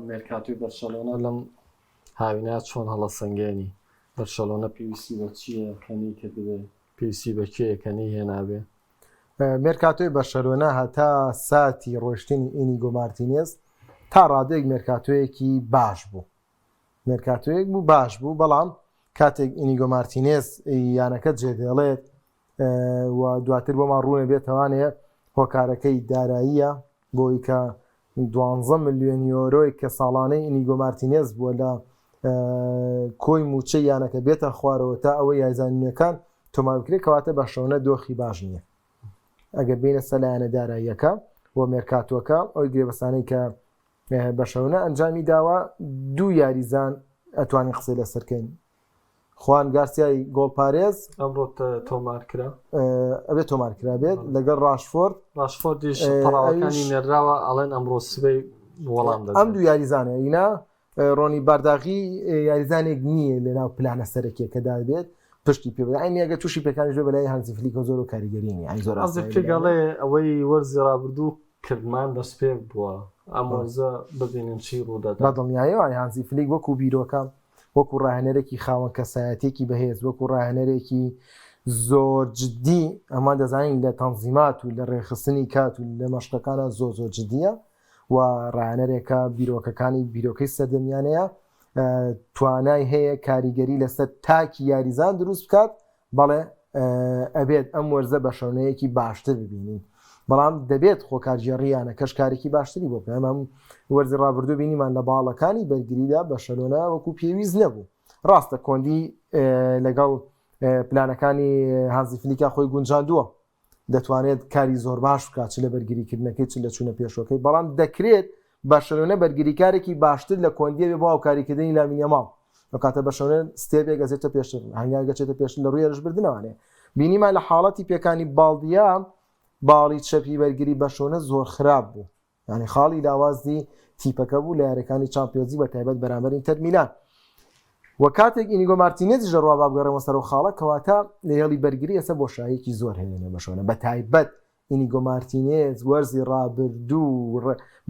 مێرکاتوی بەرشەلۆنا لەم هاوینات چۆن هەڵە سەنگێنی بەرشەلۆنە پێویستی بە چییە کەنی کە دەبێت پێویستی بە کێیەکەنی هێنابێ مێرکاتۆی بەرشەلۆنا هەتا ساتی ڕۆشتنی ئینیگۆ مارتینێز تا ڕادێک مێرکاتۆیەکی باش بوو مێرکاتۆیەک بوو باش بوو بەڵام کاتێک ئینیگۆ مارتینێز یانەکە جێدێڵێت و دواتر بۆمان ڕوونە بێتەوانەیە هۆکارەکەی داراییە بۆی کە 12 ملیۆن یۆرۆی کە ساڵانەی ئینیگۆ مارتینێز بووە لە کۆی موچە یانەکە بێتە خوارەوە تا ئەوەی یازانینەکان تۆمارکرێت کەواتە بەشەونە دۆخی باش نییە ئەگەر بینە سەلایەنە داراییەکە و مێرکاتۆکە ئەوی گرێبەسانەی کە بەشەونە ئەنجامی داوە دوو یاریزان ئەتوانین قسەی لەسەرکەین خوان گارسیای گۆڵپارێز ئەمڕۆ تۆمارکرا ئەبێت تۆمارکرا بێت لەگەڵ ڕاشفۆردیش پەڕاوەکانی نێراوە ئەڵێن ئەمڕۆ سبەی وەڵام دەدەن ئەم دوو یاریزانە ئینا ڕۆنی بارداغی یاریزانێک نییە لەناو پلانە سەرەکیەکەدا بێت پشتی پێ بدە ئەگە تووشی پێکانی ژێ بەلای هەنزی فلیکە زۆر و کاریگەرینی ئەی زۆر ئەڵێ ئەوەی وەرزی ڕابردوو کردمان دەست پێ بووە ئەم وەرزە ببینن چی ڕوودەدا بەدڵنیایەوە هەنزی فلیک وەکو بیرۆکە وەکو ڕاهێنەرێکی خاوەن کەسایەتێکی بەهێز وەکو ڕاهێنەرێکی زۆر جددی ئەمان دەزانین لە تەنزیمات و لە ڕێخستنی کات و لە مەشقەکانە زۆر جددیە و ڕاهێنەرێکە بیرۆکەکانی بیرۆکەی سەردەمیانەیە توانای هەیە کاریگەری لەسەر تاکی یاریزان دروست بکات بەڵێ ئەبێت ئەم وەرزە بە شەونەیەکی باشتر ببینین بەڵام دەبێت خۆکارژێڕیانە کەشکارێکی باشتری بۆ پێم ئەم وەرزی ڕابردوو بینیمان لە باڵەکانی بەرگریدا بەشەلۆنا وەکو پێویست نەبوو ڕاستە کۆندی لەگەڵ پلانەکانی هانزی فلیکا خۆی گونجاندووە دەتوانێت کاری زۆر باش بکات چ لە بەرگریکردنەکەی چ لە چوونە پێشەکەی بەڵام دەکرێت بەشەلۆنە بەرگریکارێکی باشتر لە کۆندیە بێ بۆ هاوکاریکردنی لامینە ماڵ کاتە بەشەونە ستێبێک گەزێتە پێشتر هەنگا گەچێتە پێشتر لە ڕووی هێرشبردنەوەیە بینیمان لە حاڵەتی پێکانی باڵدیا باڵی چەپی بەرگری بەشەونە زۆر خراپ بوو یعنی خاڵی لاوازی تیپەکە بوو لە یاریەکانی چامپیۆنزی بە تایبەت بەرامبەر ئینتەر میلان وە کاتێک ئینیگۆ مارتینێزی ژەڕوا بابگەڕێمە سەر و خاڵە کەواتە لە هێڵی بەرگری ئەسە بۆشاییەکی زۆر هەیە بەشەونە بە تایبەت ئینیگۆ مارتینێز وەرزی ڕابردوو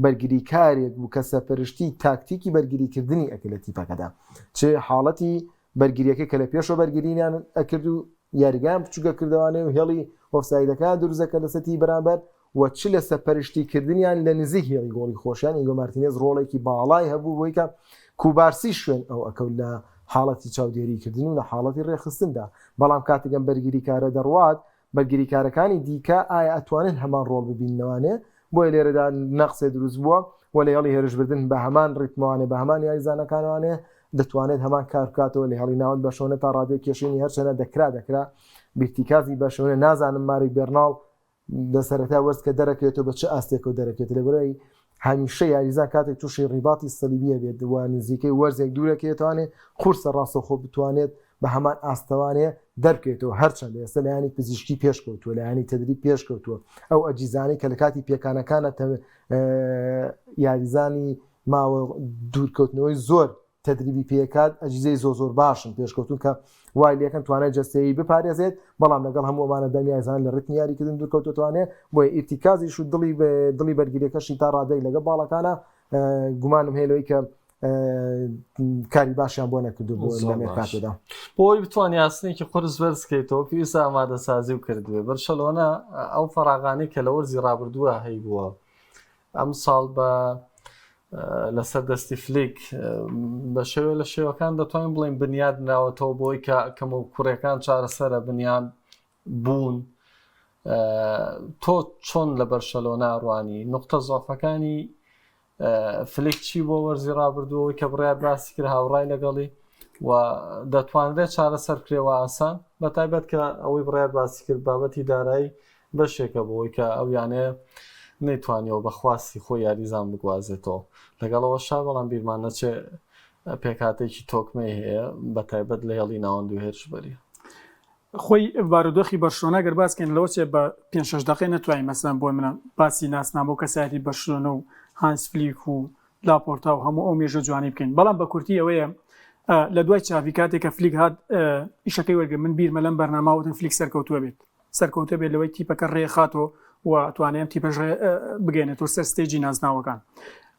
بەرگریکارێک بوو کە سەرپەرشتی تاکتیکی بەرگریکردنی ئەکرد لە تیپەکەدا چ حاڵەتی بەرگریەکە کە لە پێشەوە بەرگرینیان ئەکرد و یاریگان بچووکە کردوانێ و هێڵی ئۆفسایدەکان دروزەکە لەسەتی بەرامبەر و چ لە سەرپەرشتیکردنیان لە نزیک هێڵی گۆڵی خۆشیان ئینیگۆ مارتینێز ڕۆڵێکی باڵای هەبوو بۆی کە کوبارسی شوێن ئەو ئەکەوت لە حاڵەتی چاودێریکردن و لە حاڵەتی ڕێخستندا بەڵام کاتێکم بەرگریکارە دەڕوات بەرگریکارەکانی دیکە ئایا ئەتوانن هەمان ڕۆڵ ببینەوانێ بۆی لێرەدا نەقسێ دروست بووە و لە هێڵی هێرشبردن بە هەمان ڕیتموانێ بە هەمان یاریزانەکانوانێ دەتوانێت هەمان کار بکاتەوە لە هێڵی ناوەند بەشەونە تا ڕادێ کێشێنی هەرچەنە دەکرا بیرتیکازی بەشەونە نازانم ماری بێرناڵ دەسەرەتا وەرز کە دەرەکێتەوە بە چه ئاستێکەوە دەرەکێت لەبەرەوەی هەمیشە یاریزان کاتێک تووشی ڕیباتی سەلیبیە بێت و نزیکەی وەرزێک دوورەکێتوانێت خورسە ڕاستەخۆ بتوانێت بە هەمان ئاستەوانێ دەرکێتەوە هەرچەند ئێستا لایانی پزیشکی پێشکەوتووە لایانی تەدریب پێشکەوتووە ئەو ئەجیزانەی کە لە کاتی پێکانەکانە یاریزانی ماوە دوورکەوتنەوەی زۆر تەدریبی پێکات ئەجیزەی زۆر باشن پێشکەوتون کە وای لەکەن توانێت جەستەیی بپارێزێت بەڵام لەگەڵ هەموو ئەمانە دەمیایزان لە ڕتمی یاریکردن دوورکەوتوانێت بۆی ئیرتیکازیش و دڵی بەرگریەکەشی تا ڕادەی لەگە باڵەکانە گومانم هێلەوەی کە کاری باشیان بۆ نەکردو بۆ لەمێکاتدا بۆی بتوانانی یاسنێکی قرس وەرزکەیتەوە پێویستە ئامادەسازی و کردوێ بەرشەلۆنە ئەو فەراغانەی کە لە وەرزی ڕابردووە هەی بووە ئەم ساڵ بە لەسەر دەستی فلیک بە شێوە لە شێوەکان دەتوانین بڵین بنیاد نراوەتەوە بۆی کە کەم و کوڕەکان چارەسەرە بنیان بوون تۆ چۆن لە بەرشەلۆنا ڕوانی نقطە زۆفەکانی فلیک چی بۆ وەرزی ڕابردووەوەی کە بڕیار باسی کرد هاوڕای لەگەڵی و دەتوانرێت چارەسەر کرێەوە ئاسان بە تایبەت کە ئەوەی بڕیار باسی کرد بابەتی دارایی بەشێکە بۆی کە ئەو یانێ نەیتوانیەوە بەخواستی خۆی یاریزان بگوازێتەوە لەگەڵەوە شا بەڵام بیرمان نەچێ پێکاتێکی تۆکمەی هەیە بە تایبەت لە هێڵی ناوەند و هێرشبەری خۆی بارودۆخی بەرشلۆنە گەر باسکەین لەوە چێ بە 5-6 دقیقە نەتوانین مەسەڵەن بۆ منە باسی ناسنامە و کەسایەتی بەرشلۆنە و هانس فلیک و لاپۆرتا و هەموو ئەو مێژە جوانی بکەین بەڵام بە کورتی ئەوەیە لە دوای چاوی کاتێک کە فلیک هات ئیشەکەی وەرگە من بیرمە لەم بەرنامەوەتن فلیک سەرکەوتووە بێت لەوەی تیپەکە ڕێخاتەوە و توانێم تیپەژ بگەێنێت و سەر ستێجی نازناوەکان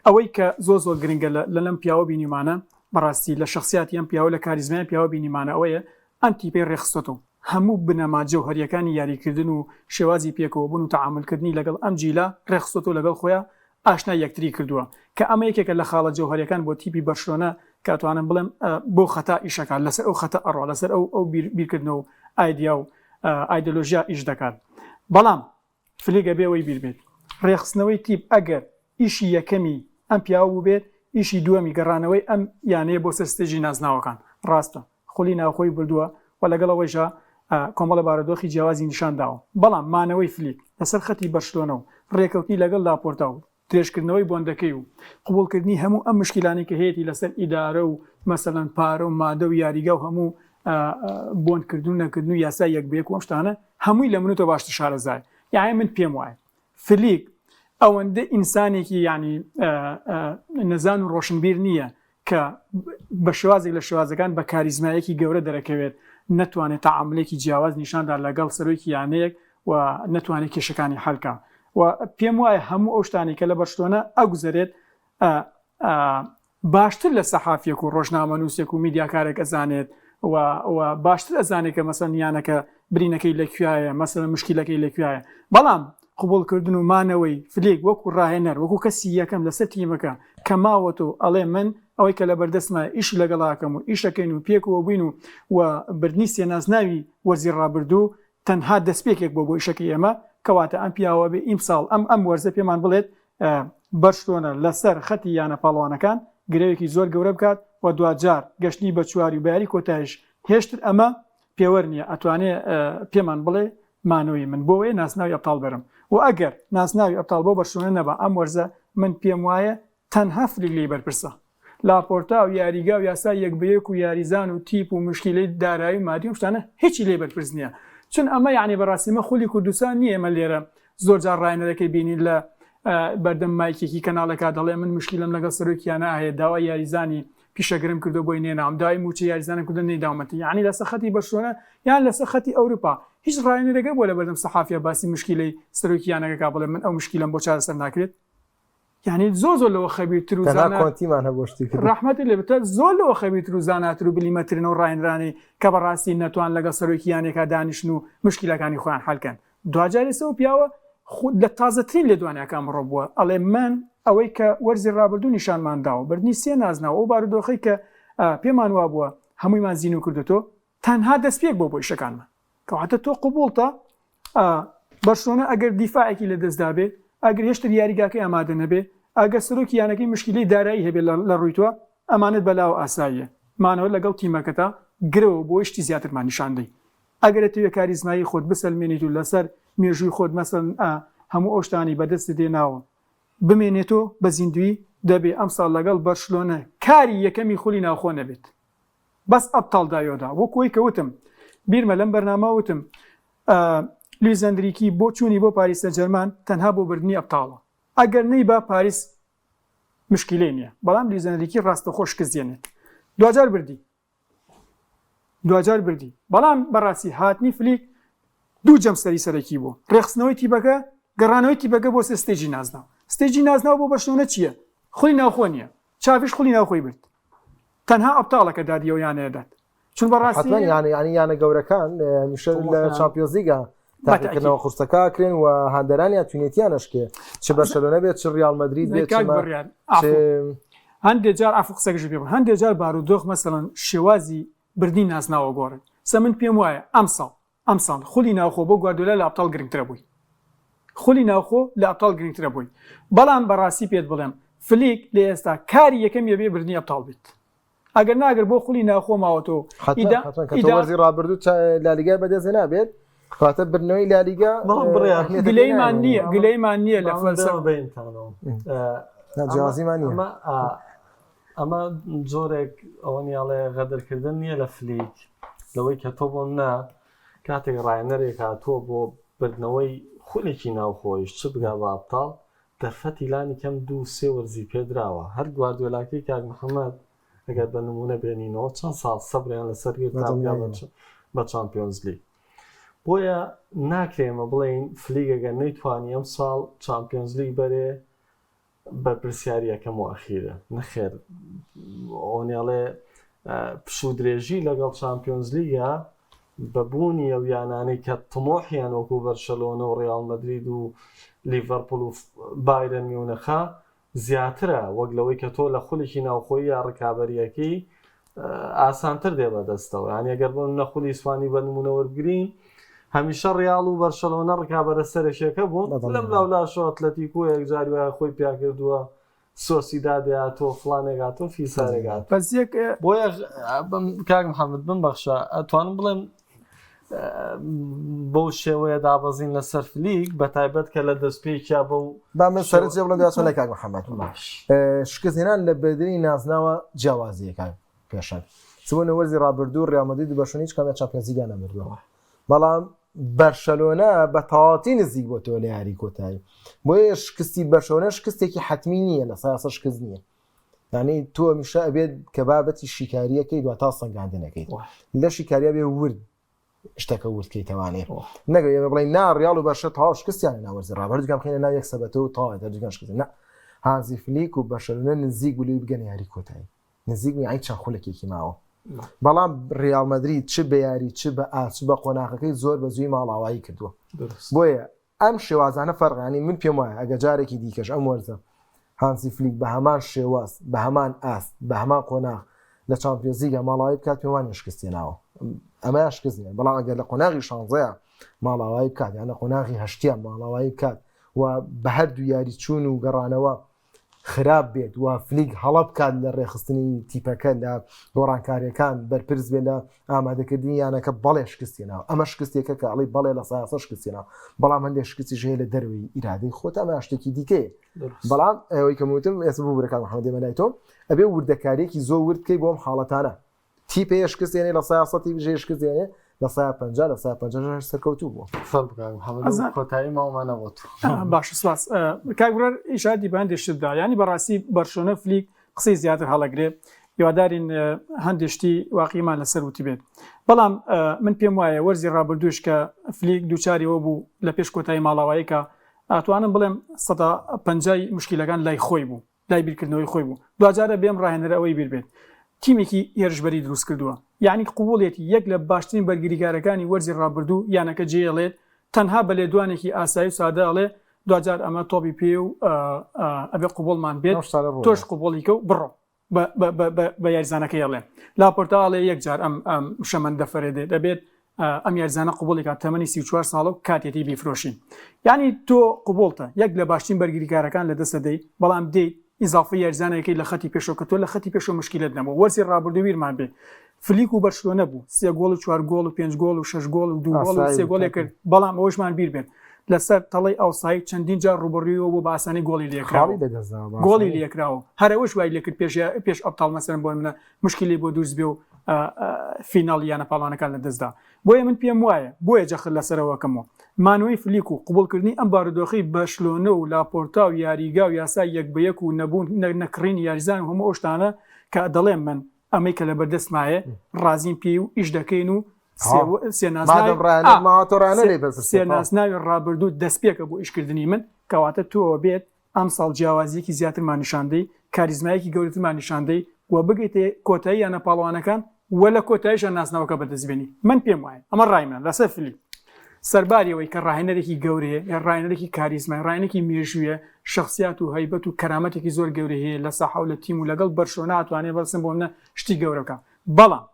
ئەوەی کە زۆر گرنگە لە لەم پیاوە بینیمانە بەڕاستی لە شخصیاتی ئەم پیاوە لە کاریزمای پیاوە بینیمانە ئەوەیە ئەم تیپەی ڕێخستۆ هەموو بنەما جەوهەریەکانی یاریکردن و شێوازی پێکەوە بوون و تەعاملکردنی لەگەڵ ئەم جیلە ڕێخستۆ لەگەڵ خۆیان ئاشنا یەکتری کردووە کە ئەمە یەکێکە لە خاڵە جەوهەریەکان بۆ تیپی بەرشلۆنە کاتوانم بڵێم بۆ خەتا ئیشەکان لەسەر ئەو خەتە ئەڕۆ لەسەر ئەو بیرکردنەوە و ئایدیا و ئایدۆلۆژیا ئیش دەکات بەڵام فلیگە بێەوەی بیر بێت ڕێخستنەوەی تیپ ئەگەر ئیشی یەکەمی ئەم پیاوە بوو بێت ئیشی دووەمی گەڕانەوەی ئەم یانەیە بۆ سەر ستێژی نازناوەکان ڕاستە خولی ناوخۆی بردووە و لەگەڵەوەیژە کۆمەڵە بارودۆخی جیاوازی نیشانداوە بەڵام مانەوەی فلیک لەسەر خەتی بەرشلۆنە و ڕێکەوتنی لەگەڵ لاپۆرتا و درێژکردنەوەی بۆندەکەی و قبولکردنی هەموو ئەم مشکلانی کە هەیەی لەسەر ئیدارە و مەسەلەن پارە و مادە و یاریگە و هەموو بۆنکردن نەکردن و یاسای یەکبێک و ئەم شتانە هەمووی لە منوتە باشتر شارەزای یعنی من پێم وایە فلیک ئەوەندە ئینسانێکی ینی نەزان و ڕۆشنبیر نییە کە بە شێوازێک لە شێوازەکان بە کاریزمایەکی گەورە دەرەکەوێت نەتوانێت تەعاملێکی جیاواز نیشاندا لەگەڵ سەرۆکی یانەیەک و نەتوانێت کێشەکانی حەلکە و پێم وایە هەموو ئەو شتانی کە لە بەرشلۆنە ئەگوزارێت باشتر لە سەحافیەک و ڕۆژنامەنووسێک و میدیاکارێک ئەزانێت و باشتر ئەزانێت کە مەسەن یانەکە برینەکەی لەکوایە مەسەن مشکلەکەی لەکوایە بەڵام قبولکردن و مانەوەی فلیک وەکو ڕاهێنەر وەکو کەسی یەکەم لەسەر تیمەکە کە ماوەت و ئەڵێ من ئەوەی کە لە بەردەستمە ئیش لەگەڵاکەم و ئیشەکەین و پێکەوە بووین و بردنی سێنازناوی وەرزی ڕابردوو تەنها دەستپێکێک بۆ ئیشەکەی ئێمە کەواتە ئەم پیاوە بێ ئیمساڵ ئەم وەرزە پێمان بڵێت بەرشلۆنە لەسەر خەتی یانە پاڵوانەکان گرەوێکی زۆر گەورە بکات و دوجار گەشتنی بە چواری و بەیاری کۆتایش هێشتر ئەمە پێوە نییە ئەتوانێ پێمان بڵێ مانەوەی من بۆەوەی ناسناوی ئەپتال بەرم و ئەگەر ناسناوی ئەپتال بۆ بەرشلۆنە نەبە ئەم وەرزە من پێم وایە تەنها فلیک لی بەرپرسە لاپۆرتا و یاریگا و یاسا یەکبەیەک و یاریزان و تیپ و مشکلەی دارایی و مادی و شتانە هیچی لێ بەرپرس نییە چون ئەمە یعنی بەڕاستیمە خولی کوردستان نییە ئێمە لێرە زۆر جار ڕاهێنەرەکەی بینین لە بەردەم مایکێکی کەناڵەکە دەڵێ من مشکلم لەگەڵ سەرۆکیانە هەیە داوای یاریزانی پیشەگرم کردو بۆی نێنام داوای موچە یاریزانە کردن نەیداومەتی یعنی لەسەر خەتی بەرشلۆنە یان لەسەر خەتی ئەوروپا هیچ ڕاهێنەرێکە بۆ لە بەردەم سەحافیە باسی مشکلەی سەرۆکیانەکە بڵێ من ئەو مشکلم بۆ چارەسەر ناکرێت یعنی زۆر لەوە خەبیرتر و ڕەحمەتی لێ بتە زۆر لەوە خەبیرتر و زاناتر و بلیمەترن و ڕاهێنرانی کە بەڕاستی نەتوان لەگەڵ سەرۆکیانێکە دانیشن و مشکلەکانی خۆیان حەلکەن دوجارێسەوە پیاوە لە تازەترین لێ دوانیەکان ڕۆ بووە ئەڵێ من ئەوەی کە وەرزی ڕابردوو نیشانمانداوە بردنی سێ نازناوە ئەو بارودۆخەی کە پێمان وا بووە هەموویمان زین و کردوتۆ تەنها دەستپێک بۆ یشەکانمە کەواتە تۆ قبولتە بەرشلۆنە ئەگەر دیفاعێکی لە دەستدا بێت ئەگەر هێشتر یاریگاکەی ئامادە نەبێ ئەگەر سەرۆکی یانەکەی مشکلەی دارایی هەبێت لە ڕوویتوە ئەمانت بەلاو ئاساییە مانەوە لەگەڵ تیمەکەتا گرەوە بۆ شتی زیاترمان نیشاندەی ئەگەرێت توێ کاریزمایی خۆت بسەلمێنیت و لەسەر مێژووی خۆت مەسەن هەموو ئەوشتانی بەدەست دێناوە بمێنێتەوە بە زیندوی دەبێ ئەم ساڵ لەگەڵ بەرشلۆنە کاری یەکەمی خولی ناوخۆ نەبێت بەس ئەبتال دایۆدا وەکوی کەوتم بیرمە لەم بەرنامەوتم لویز ئەنریکی بۆ چوونی بۆ پاریس سەن ژەرمان تەنها بۆ بردننی ئەبتاڵە ئەگەر نەی بە پاریس مشکلەی نییە بەڵام لویز ئەنریکی ڕاستەخۆ شکستێنێت دوجار بردی بەڵام بەڕاستی هاتنی فلیک دوو جەم سەرەکی بوو ڕێخستنەوەی تیبەکە گەڕانەوەی تیبەکە بۆ ستێژی نازناو ستێژی نازناو بۆ بەرشلۆنە چییە خولی ناوخۆ نییە چاویش خولی ناوخۆی برد تەنها ئەبتاڵەکە دادیەوە یانەیەدات چون بەڕاستی یانە گەورەکان لە چامپیۆنز لیگە تاقیکردنەوە قورسەکە کرێن و هەندەرانیان توێنێتیانشکێ چ بەرشلۆنە بێت چ ڕیال مەدرید بێت هەندێک جار ئافق قسەکەش پێ هەندێک جار بارودۆخ مەسەڵەن شێوازی بردی نازناوە گۆڕن سە من پێم وایە ئەم ساڵ خولی ناوخۆ بۆ گواردیۆلا لە ئەبتاڵ گرنگترە بووی خولی ناوخۆ لە ئەبتاڵ گرنگترە بووی بەڵام بەڕاستی پێت بڵێم فلیک لە ئێستا کاری یەکەم یەبێ بردنی ئەبتاڵ بێت ئەگەر ناگەر بۆ خولی ناوخۆ ماوەتەوە وەرزی ڕابردوو لالیگای بەدەست نابێت خاتە برنەوەی لالیگا گلەیمان نییە لە فەلسەفە جیازیمان نییە ئەمە جۆرێک ئەوەنیاڵێ غەدرکردن نییە لە فلیک لەوەی کە تۆ بۆ نا کاتێک ڕایەنەرێک هاتووە بۆ بردنەوەی خولێکی ناوخۆیش چ بگا بە ئەبتاڵ دەرفەتی لانی کەم 2-3 وەرزی پێدراوە هەر گواردیۆلاکەی کاک محەممەد ئەگەر بە نمونە بێنینەوە چەند ساڵ سەبریان لەسەر بە چامپیۆنز لیگ بۆیە ناکرێمە بڵێین فلیگەگەر نەیتوانی ئەم ساڵ چامپیۆنز لیگ بەرێ بە پرسیاریەکەم و ئەخیرە نەخێر ئەوەنیاڵێ پشو درێژی لەگەڵ چامپیۆنز لیگە بەبوونی ئەو یانانەی کە تمۆحیان وەکو بەرشەلۆنە و ڕیال مەدرید و لیڤەرپۆل و بایرن میونخە زیاترە وەک لەوەی کە تۆ لە خولێکی ناوخۆیی یا ڕکابەریەکەی ئاسانتر دێ بەدەستەوە. یعنی ئەگەر بۆ نەخولی ئیسپانی بە نمونە وەرگرین هەمیشە ڕیال و بەرشەلۆنە ڕکابەرە سەرەکیەکە بوون لەم لاولاشۆ ئەتلەتیکۆ یەکجاری وایە خۆی پیا کردووە سۆسیدادێتۆ فڵانێگاتۆ فیسارێگات بەزیەک بۆیە کاک محەممەد بمبەخشە ئەتوانم بڵێم بەو شێوەیە دابەزین لەسەر فلیک بە تایبەت کە لە دەستپێکیا بە و با من سەرنجە بڵم دواتۆ لە کاک محەممەد شکستهێنان لە بەدرنی نازناوە جیاوازیەکە پێشەن چبوونە وەرزی ڕابردوو ڕیال مەدرید و بەشۆنی هیچ کامیان چامپیۆنز لیگیان نەمردووە بەڵام بەرشەلۆنە بە تەواوەتی نزیک بۆ تۆ لە یاری کۆتایی بۆیە شکستی بەرشەلۆنە شکستێکی حتمی نییە لە سایاسە شکست نییە یعنی تۆ هەمیشە ئەبێت کە بابەتی شیکاریەکەی دواتتا سەنگاندنەکەیت لە شیکاریە بێ ورد شتەکە وردکەیتەوانێ نەگە ئێمە بڵین نا ڕیال و بەرشە تەواو شکستیانە ناوەرزی ڕابردووگەم خێنە ناو یەک سەبەتە و تەواو دەرجگان شکست نە هانزی فلیک و بەرشەلۆنە نزیک بوو لێ بگەن یاری کۆتایی نزیک بووی ئای چەند خولێکێکی ماوە بەڵام ڕیال مەدرید چ بە یاری چ بە ئاچ بە قۆناغەکەی زۆر بە زووی ماڵاوایی کردووە بۆیە ئەم شێوازانە فەرقانی من پێم وایە ئەگە جارێکی دیکەش ئەم وەرزە هانسی فلیک بە هەمان شێواز بە هەمان ئاست بە هەمان قۆناغ لە چامپیۆنز لیگە ماڵاوایی بکات پێم وانە شکستێناوە ئەمە شکست نیە بەڵام ئەگەر لە قۆناغی شانزەیە ماڵاوایی بکات یان لە قۆناغی هەشتیان ماڵاوایی بکات و بە هەردوو یاری چوون و گەڕانەوە خراپ بێت و فلیک هەڵە بکات لە ڕێخستنی تیپەکە لە گۆڕانکاریەکان بەرپرس بێت لە ئامادەکردنی یانەکە بەڵێ شکستێناوە ئەمە شکستێکە کە ئەڵی بەڵێ لە سایاسە شکستێناوە بەڵام هەندێک شکستی ژێ لە دەروی ئیرادەی خۆت ئەمە شتێکی دیکەیە بەڵام ئەوەی کە وتم ئێستا بوو بوورەکان محەممەد لای تۆ ئەبێ وردەکارێکی زۆر ورد بکەی بۆم حاڵەتانە تیپەیە شکستێنێ لە سایاسەتی بژێ شکستێنێ لە 150 لە 150 سەرکەوتوو بووە کۆتایی ماوەمانە بۆ باش سواس کاگرەر ئیشادی باندێشتدا ینی بەڕاستی بەرشۆنە فلیک قسەی زیاتر هەڵەگرێ هیوادارین هەندێشتی واقعیمان لەسەر وتی بێت بەڵام من پێم وایە وەرزی ڕابردووش کە فلیک دووچاریەوە بوو لە پێش کۆتایی ماڵاواییکە ئەتوانم بڵێم 150 مشکلەکان لای خۆی بوو لای بیرکردنەوەی خۆی بوو دوجارە بێم ڕاهێنەرە ئەوەی بیر بێت تیمێکی هێرشبەری دروست کردووە یعنی قوبوڵێتی یەک لە باشترین بەرگریکارەکانی وەرزی ڕابردوو یانەکە جێڵێت تەنها بە لێدوانێکی ئاسایی و سادەڵێ دوجار ئەمە تۆپی پێ و ئەبێ قوبڵمان بێت تۆش قوبڵیکە و بڕۆ بە یاریزانەکەی ئەڵێ لاپۆرتاڵێ یەکجار ئەم شەمەند دەفەرێدێ دەبێت ئەم یاریزانە قوبڵێکات تەمەنی 34 ساڵە و کاتێتی بیفرۆشین یعنی تۆ قوبڵتە یەک لە باشترین بەرگریکارەکان لە دەستە دەیت بەڵام دەیت ئیزافی یاریزانەکەی لە خەتی پێشۆ کە تۆ لە خەتی پێشۆ مشکلت نەبوو وەرزی ڕابردوویرمان بێ فلیک و بەرشلۆنە بوو 3 گۆڵ و 4 گۆڵ و 5 گۆڵ و 6 گۆڵ و 2 گۆڵ و 3 گۆڵێک کرد بەڵام ئەوەشمان بیر بێت لەسەر تەڵی ئەوسایی چەندین جار ڕوبڕیەوە بۆ باسانی گۆڵی لێکراوە گۆڵی لێکراوە هەرەوەش وای لێکرد پێش ئەبتاڵ مەسەرم بۆ منە مشکلی بۆ دووز بێ و فیناڵ یانە پاڵانەکان لە دەستدا بۆیە من پێم وایە بۆیە جەخت لەسەرەوەکەمەوە مانەوەی فلیک و قوبڵکردنی ئەم بارودۆخی بەشلۆنە و لاپۆرتا و یاریگا و یاسای یەک بە یەک و نەبوون نەکڕینی یاریزان و هەموو ئەوشتانە کە دەڵێم من ئەمەی کە لە بەردەستمایە ڕازین پێی و ئیش دەکەین و سێناسناوی ڕابردوو دەستپێکە بۆ ئیشکردنی من کەواتە تۆ بێت ئەم ساڵ جیاوازیەکی زیاترمان نیشاندەی کاریزمایەکی گەورەترمان نیشاندەی و بگەیتێ کۆتایی یانە پاڵەوانەکان وە لە کۆتاییشە ناسناوەکە بەدەستبێنی من پێم وایە ئەمە ڕایمان لەسەر فلیک سەرباریەوەی کە ڕاهێنەرێکی گەورەیە یا ڕاهێنەرێکی کاریزمای ڕاهێنێکی مێژوویە شخصیات و هەیبەت و کەرامەتێکی زۆر گەورە هەیە لە ساحە و لە تیم و لەگەڵ بەرشۆنە ئەتوانێت بەڵسم بۆ منە شتی گەورەکە بەڵام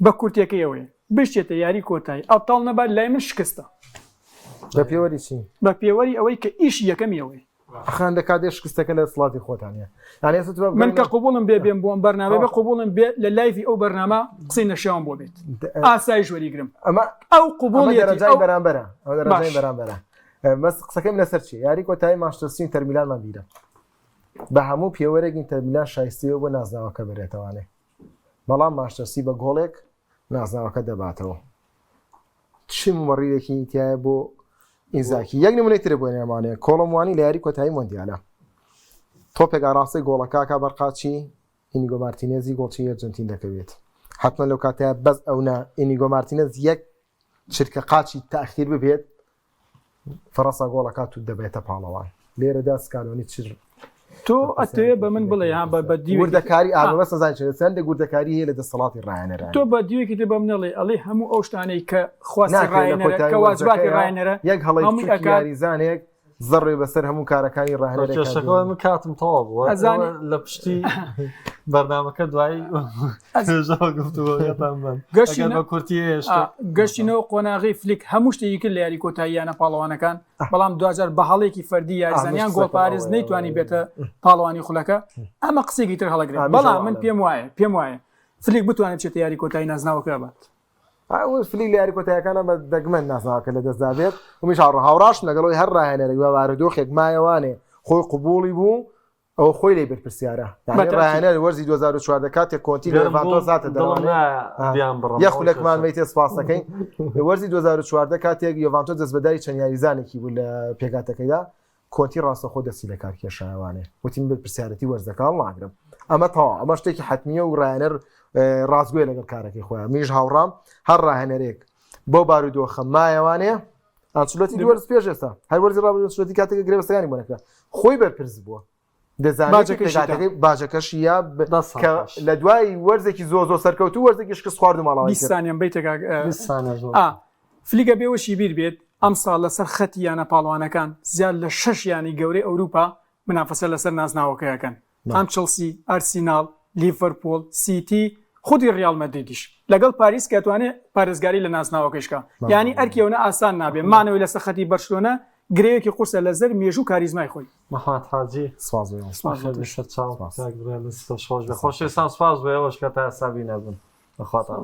بە کورتێکەکەی ئەوەیە بشتێتە یاری کۆتایی ئەوتاڵ نەبات لای من شکستە بە پێوەری چی بە پێوەری ئەوەی کە ئیشی یەکەمی ئەوەی خان دەکات شکستەکە لە سڵاتی خۆتانە من کە قوبڵم بێ بێم بۆم بەرنامە بە قوبڵم بێ لە لایڤی ئەو بەرنامە قسەی نەشیان بۆ بێت ئاسایش وەریگرم ئەمە ئەو قوبڵی دەرەجای بەرامبەرە ئەو دەرەجای بەرامبەرە مەس قسەکەم لەسەر چی یاری کۆتایی مانچستەر سیتی و تەرمیلانمان بیرە بە هەموو پێوەرێکی تەرمیلان شایستەوە بۆ نازناوەکە بێتەوانێ بەڵام مانچستەر سیتی بە گۆڵێک نازناوەکە دەباتەوە چی مەڕیدێکی تایە بۆ ئینزاکی یەک نمونەی ترە بۆ نێمانەیە کۆڵۆموانی لە یاری کۆتایی مۆندیالە تۆپێک ئاڕاستی گۆڵەکاکە بەرقاچی ئینیگۆ مارتینێزی گۆڵچی ئەرجنتین دەکەوێت حتمما لەو کاتەیە بەس ئەونا ئینیگۆ مارتینێز یەک چرکە قاچی تاخیر ببێت فەڕەسا گۆڵەکات و دەبێتە پاڵەوان لێرەدا سکالۆنی چر تۆ ئەتەوێ بە من بڵێ ها بە دیوێ وردەکاری ئابەمەسە زانین چێندە گوردەکاری هەیە لە دەسەڵاتی ڕایەنەرە تۆ بە دیوێکی تێ بەم نەڵێ ئەڵێ هەموو ئەو شتانەی کە خواستی ڕایەنەرە کە واجباتی ڕایەنەرە یەک هەڵی یاریزانێک زڕێ بەسەر هەموو کارەکانی ڕاهێنەرەکەشەکەەوە من کاتم تەواو بووە لە پشتی بەرنامەکە دوایی گەشتە کورتی گەشتینەوە قۆناغی فلیک هەموو شتێکی کرد لە یاری کۆتاییانە پاڵەوانەکان بەڵام دوجار بە هەڵێکی فەردی یاریزانیان گۆڵپارێز نەیتوانی بێتە پاڵەوانی خولەکە ئەمە قسێکی تر هەڵەگرێت بەڵام من پێم وایە فلیک بتوانێت بچێتە یاری کۆتایی نازناوەکە بات فلی لە یاری کۆتاییەکانە بە دەگمەن ناسناوەکە لە دەستدابێت ومیش هاوڕاش لەگەڵەوەی هەر ڕاهێنەرە وابارەدۆخێک مایەوانێ خۆی قبوڵی بوو ئەو خۆی لێ بەرپرسیارە ڕاهێنەر وەرزی 2014 کاتێک کۆنتی لە ڤانتۆزاتە یەخولێکمان وی تێ سپاسەکەین وەرزی 2014 کاتێک یۆڤانتۆ دەست بەداری چەند یاریزانێکی بوو لە پێگاتەکەیدا کۆنتی ڕاستەخۆ دەستی لە کارکێشایوانێ وتیم بەرپرسیارەتی وەرزەکان لاگرم ئەمە تەواو ئەمە شتێکی حتمیە و ڕاهێنەر ڕازگوێ لەگەڵ کارەکەی خۆیان میش هاوڕام هەر ڕاهێنەرێک بۆ بارودۆخە مایەوانەیە ئاچلەتی دووەرز پێش ئێستا هەر وەرزی ڕابردووەتی کاتێکە گرێبەستەکانی بۆ نەکرا خۆی بەرپرس بووە دەزانێت باجەکەش یا لە دوای وەرزێکی زۆ سەرکەوتو وەرزێکی شکست خوارد و ماڵاوی سانیان بیتێکا فلیگە بێوەشی بیر بێت ئەم ساڵ لەسەر خەتی یانە پاڵوانەکان زیاد لە 6 یانی گەورەی ئەوروپا منافەسە لەسەر نازناوەکەیەکەن ئەم چڵسی ئەرسینال لیڤەرپۆل سیتی خودی ڕیال مەدریدیش لەگەڵ پاریس کەتوانێت پارێزگاری لە نازناوەکەشکە یعنی ئەرکیەوە ئاسان نابێت مانەوەی لەسەر خەتی بەرشلۆنە گرەیەکی قورسە لە زەر مێژوو کاریزمای خۆی محمد حاجی خۆشێسان سپاس بێ ئەوەش کە تا سابی نەبن بەخواتان